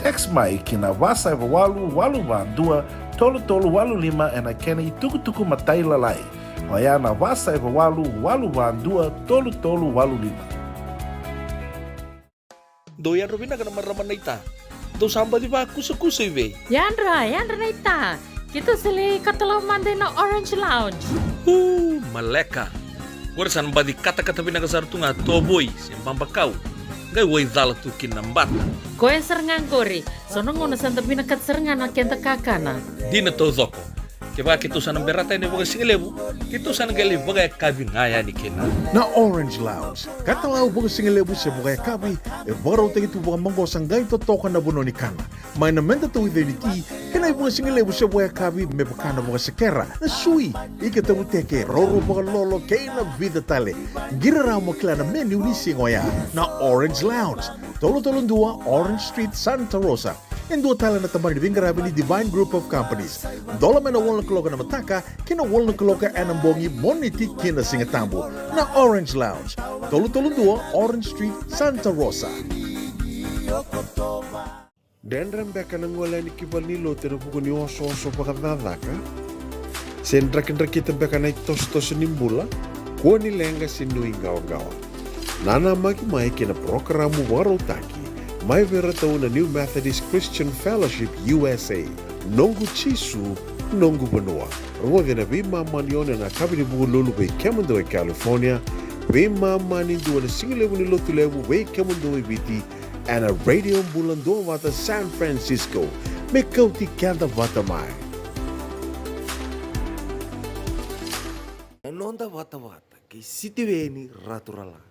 Text mai kina wasa eva walu vandua, tolu walu lima na kena i tuku matai lalai, o ya na wasa eva walu vandua, tolu walu lima.
Do yan Robina ka naman raman na ita. Do samba di ba kusa iwe?
Yandra na ita. Kita sili katalaw Monday na Orange Lounge.
Maleka. Warasan ba di kata-kata pinakasar tu nga toboy, siyang pambakaw. Ngay way dala tu kinambata.
Ko yang serengan kori. Sonong ngona santa pinakat serengan na kenta kakana.
Di na to zoko. Kaya kita sana berata ini bagai singelebu, kita sana gali bagai kabin ngaya ni kena.
Na Orange Lounge, katalaw bagai singelebu sa bagai kabi, baraw tayo ito bagai manggosang gay totokan na buno ni kana. May namenda to identity, kanay bagai singelebu sa bagai kabi, may bakana bagai sekera, na sui, ikatamu teke, roro bagai lolo, kay na vida tale. Giraraw mo kila na menu ni singoya, na Orange Lounge, tolo-tolong dua, Orange Street, Santa Rosa. And dua tala na tamang nabingarabi ni Divine Group of Companies. Dola may na walang kaloka na mataka, kina walang kaloka anambongi moniti kina singatambo na Orange Lounge. Tolo-tolong dua, Orange Street, Santa Rosa.
Dendram beka nang wala ni kibalilo tira buko ni oso-oso pakadadaka. Sendrak-ndrak kita beka na itos-tos nimbula, kuha nilenga sinui gawa-gawa. Nana magi mai kina programo waro taki. Mai vera tau na New Methodist Christian Fellowship USA. Nongu chisu, nongu banua. Ruwa na bima manione na kabini buku lulu bei kemundo e California. Bima mani dua na singilebu ni lotu lebu bei kemundo e biti. And a radio Bula Duavata San Francisco. Me Kauti Keda Vata mai.
Nonda Vata ki siti veni raturala.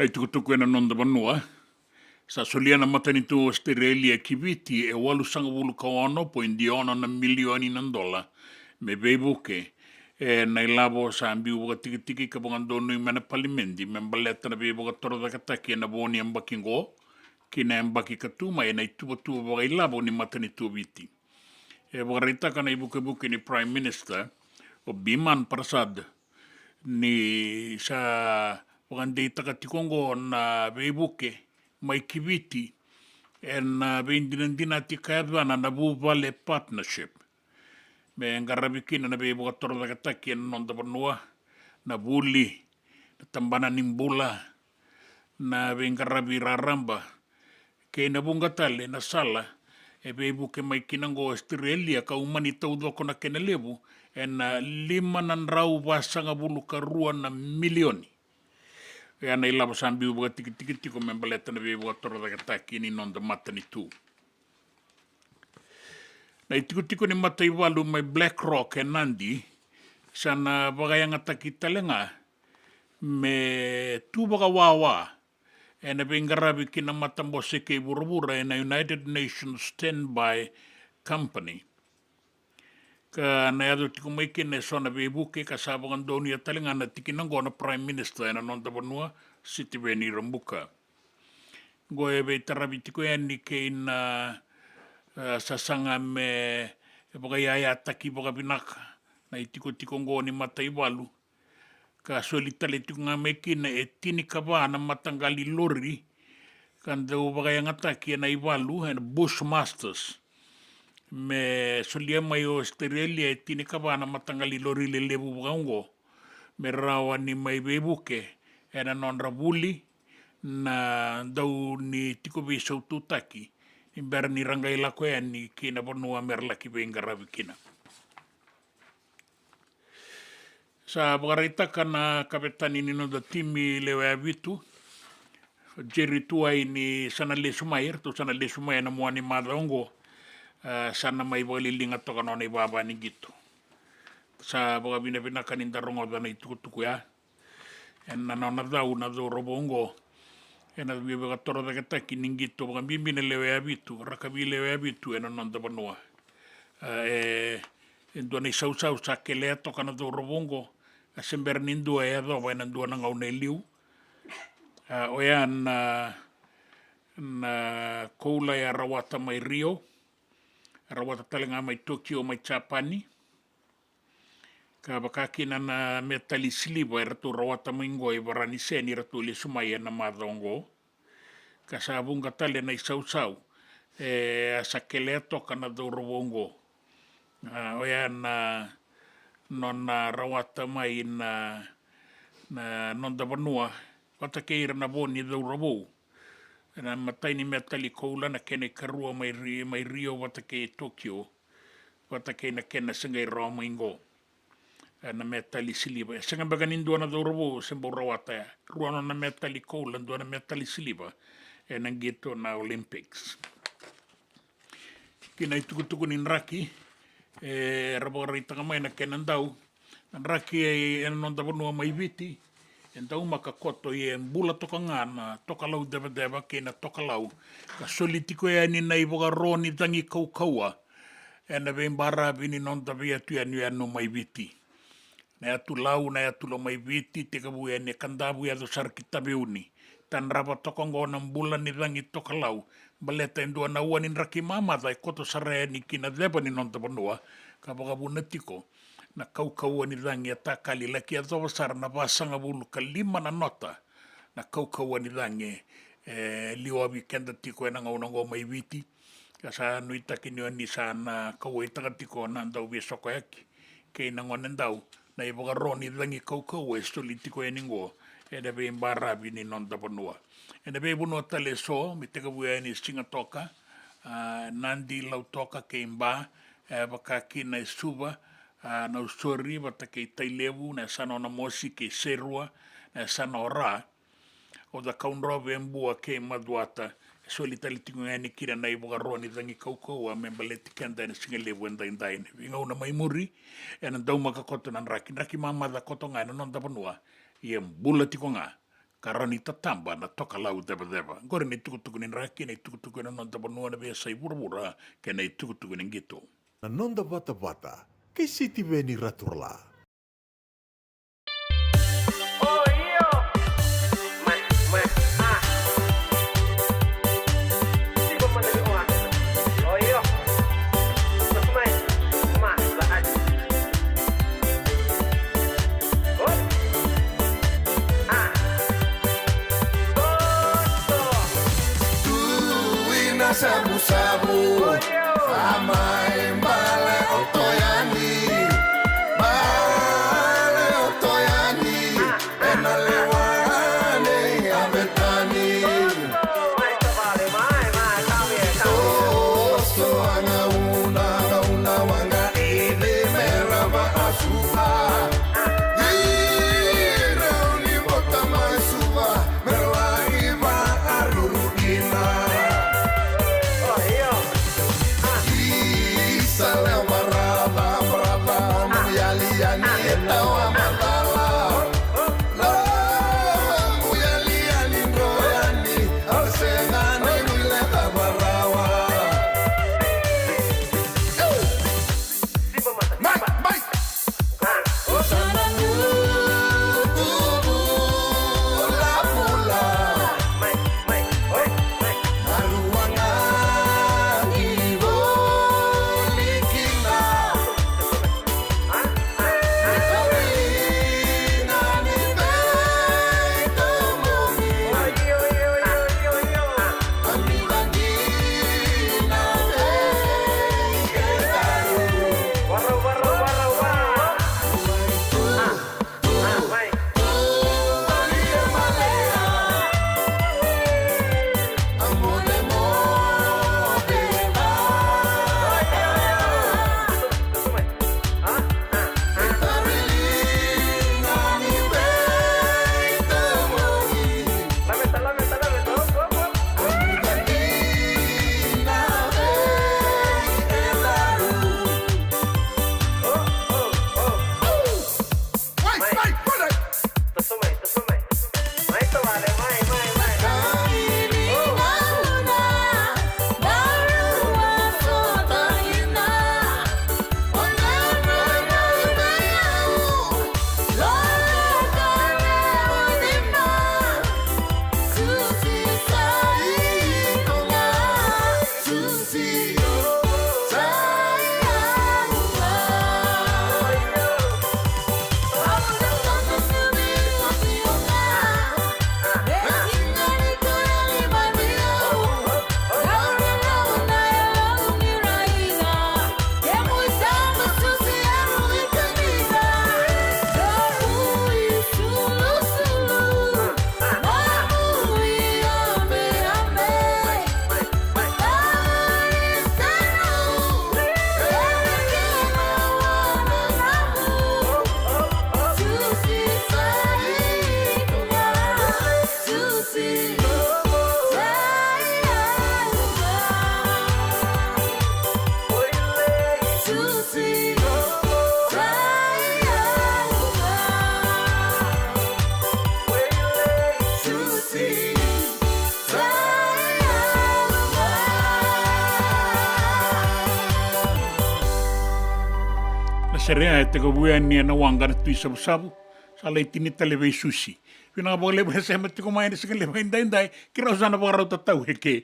Nei tukutuku ena nonda manua, sa soliana matani tu Australia kiviti e walu sanga wulu kaono po indiona na milioni nan dola me beibuke e nei labo sa ambi uga tiki ka bangandonu i mana palimendi me mbaleta na beibuka toro dakataki na boni ambaki ngo kina ambaki katuma e nei tuba baga i labo ni matani tu viti. E wakaritaka na ibuke ni Prime Minister o Biman Prasad ni sa wakandei takatikongo na beibuke mai kiviti na beindinandina tikaevana na Vuvale Partnership. Me ngarabikina na beibuka toro dakataki na nonda vanua na vuli na tambana nimbula na beingarabi raramba ke na bungatale na sala e beibuke mai kinango Australia ka umani taudoko na kenelevu e na 5 wasanga bulu karua na milioni. E ana i lava sambi ubuka tiki ko membaleta na beibuka toro dakataki ni nonda matani tu. Na itiko ni matai walu mai Black Rock e Nandi sana bagayanga taki talenga me tu baga wawa e na bengarabi kina matambo seke burubura e na United Nations Standby Company. Ka na yado tiko mai kene sona beibuke ka sabangan doni a talenga na tiki nango na Prime Minister e na nonda vanua Siti Veni Rambuka. Goe be tarabi tiko yani ke na sasanga me baga yaya taki baga binaka na itiko ngo ni matai walu ka solitale tiko nga mekina e tini kaba na matangali lori kan dau baga yang ataki na iwalu and Bushmasters me solia mai o Australia e tini kaba na matangali lori le lebu baga ngo me rawa ni mai beibuke e na non rabuli na dau ni tiko be saututaki imbera ni rangai lako ya ni kina bonua merlaki beingarabi kina. Sa bagarita kana kapetani ni no da timi lewe abitu Jerry tuai ni sana le sumair tu sana le sumair na muani madongo sana mai bolilinga toka no ni baba ni gitu. Sa bagabina bina kaninda rongo da ni tukutuku ya. En na na dau na do robongo ena bibe toro da kataki ningito baga bimbine lewe abitu rakabi lewe abitu ena nonda banua endua sau sakele toka na do robongo a sember nindu e do ena dua na ngau nei liu oya na koula ya rawata mai Rio rawata talenga mai Tokyo mai Japani ka bakakina na metali silibo e ratu rawata mingo e barani seni ratu le sumai na madongo ka sabunga tale na sau e sakele toka na do robongo oya na nona rawata mai na nonda vanua wata keira na boni do robo na matai ni metali koula na kene karua mai Rio wata ke Tokyo wata ke na kena sengai roma ingo na metali siliba senga baganin do na do robo sembo rawata ya ruano na metali koula do na metali siliba e na gito na Olympics kina itukutuku ni raki raborita kamay na kenandau raki e nonda vanua mai viti Então makakoto e bula toka ngana, toka lau deva kena toka lau. Ka solitiko e ani nei boga roni tangi kaukaua. E na vei mbara vini non tavi atu anu anu mai viti. Na atu lau, na atu lo mai viti, te kabu e ne kandabu e ado sarki tabeuni. Tan rapa toka ngona mbula ni tangi toka lau. Baleta indua na ua ni raki mamata e koto sare ni kina deba ni non tapanua. Ka bakabu natiko. Na kaukaua ni rangi a takali laki a tawasara na wasanga bulu ka 5 na nota na kaukaua ni rangi liwawi kenda tiko e na ngaunango mai viti ka sa nui takini ni sa na kaua itaka tiko na ndau via soko eki kei na ngone ndau na iboga roni rangi kaukaua e stoli tiko e ningo e na vei mbarabi ni non tapanua e na vei bunua tale so mi teka vuea ni singa toka nandi lau toka kei mba wakaki na suva na ustori Vata kei tailevu na sana ona mosi kei serua na sana ora o da kaunrove mbua kei maduata so li talitingu ngani kira na iboga roni tangi kaukau a membaleti kenda na singalevu enda indaine vinga una maimuri e na dauma ka koto nan raki mamada koto ngai na non tapanua i bula tiko nga karani tatamba na toka lau deba gore ni tukutuku ni raki ni tukutuku na non tapanua na vea sai burabura ke na tukutuku ni ngito
na nonda Vata che si ti veni raturla.
Sabu-sabu Amai mbale otoyani Mbale otoyani Enalewane abetani Osto anga una wanga Ide meraba asuha Gira unibota maisuva Merlaiva arurugina Sale amarrada
serea te ko bua ni na wanga tu sabu sa le tini tele ve sushi pina bo le se mati ko mai se le vai dai ki ro sana bo ro tau heke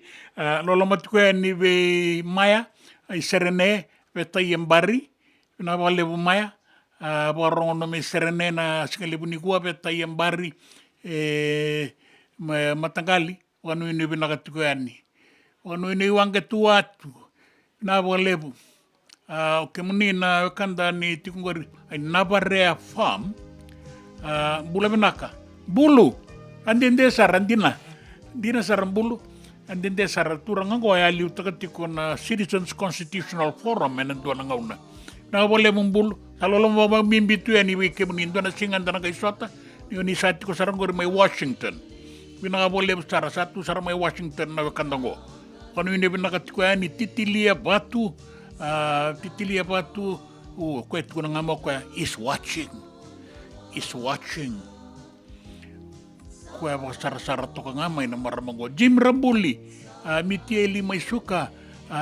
lo lo mati ko ni ve maya ai serene ve tai embari pina bo le maya bo ro no me serene na se le buni ko ve tai embari matangali wanu ni bina ka ko ani wanu ni wanga tu atu na bo lebu o ke muni na kanda ni tikungori ai Navarea Farm bula benaka bulu andinde sarandina dina sarambulu andinde saraturanga go ya liu takatiko na Citizens Constitutional Forum en dona ngauna na bole mumbulu salolo mo mimbi tu ani we ke muni dona singan dana kai sota ni satiko sarangori mai Washington bina bole sara satu sara mai Washington na kandango kono ini benaka tiko ani titilia batu koe tukuna ngā mokoe, is watching. Koe awa sara toka ngā mai na maramango. Jim Rambuli, miti e lima isuka,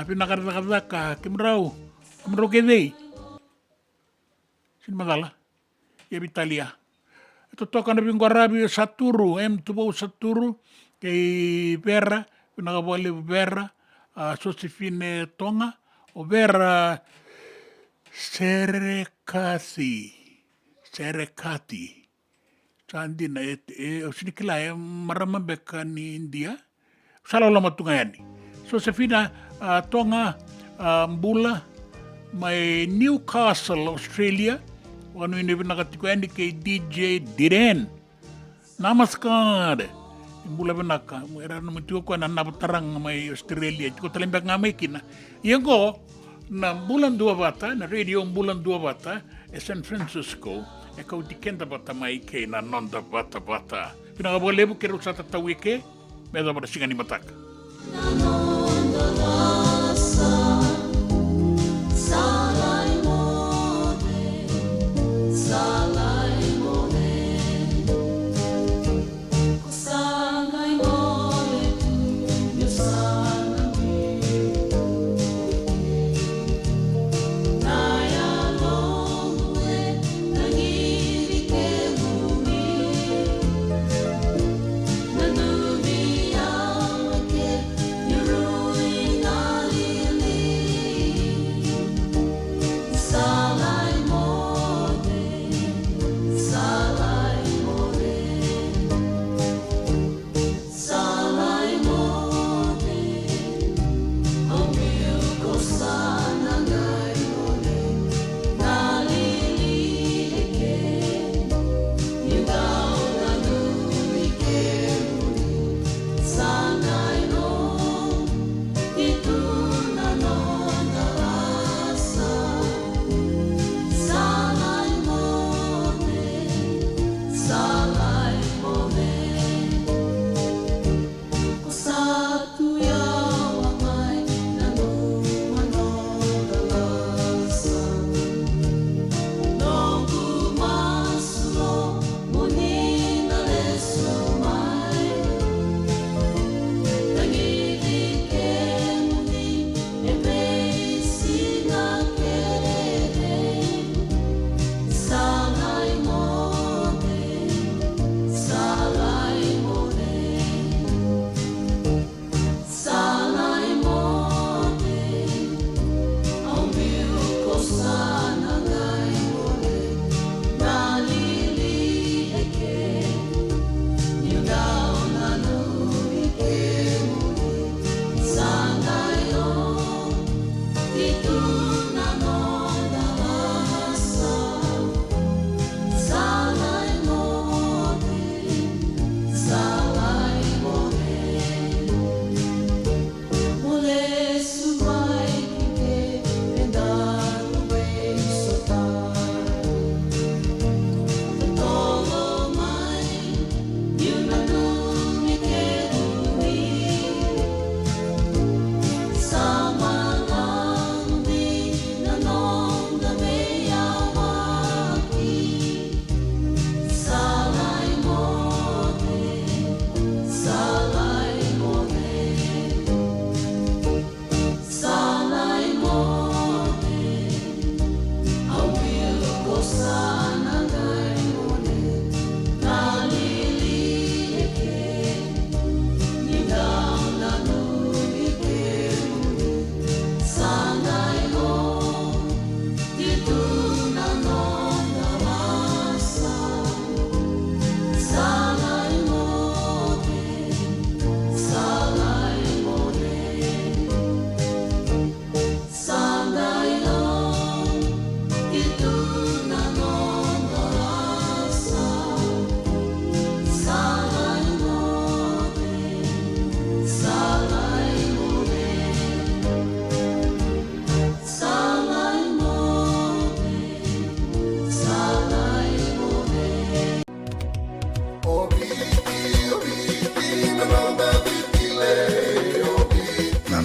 pinakarataka, kimrau kedei. Sini madala, ia Italia. Ito toka na pingwarabi Saturu, tubo Saturu, kei Vera, pinakabole Vera, Josephine Tonga, o vera Serekati sandina o sinikila maramabeka ni India salala matunga yani Josephina Tonga Bula mai Newcastle Australia wanu ini binakatiko yani kay DJ Diren namaskar Bula benaka era no mutio ko na nabatarang mai Australia ko talembak nga may kina yengo na Bula Duavata na radio Bula Duavata e San Francisco e Kauti Keda bata mai ke na nonda bata pinakabole bu kero sa tatawike medo para singani mataka
Nanumia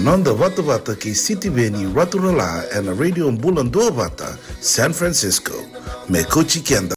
Ananda Vata ki City Veni Raturala and a radio Bula Duavata, San Francisco. Me Kochi Kenda.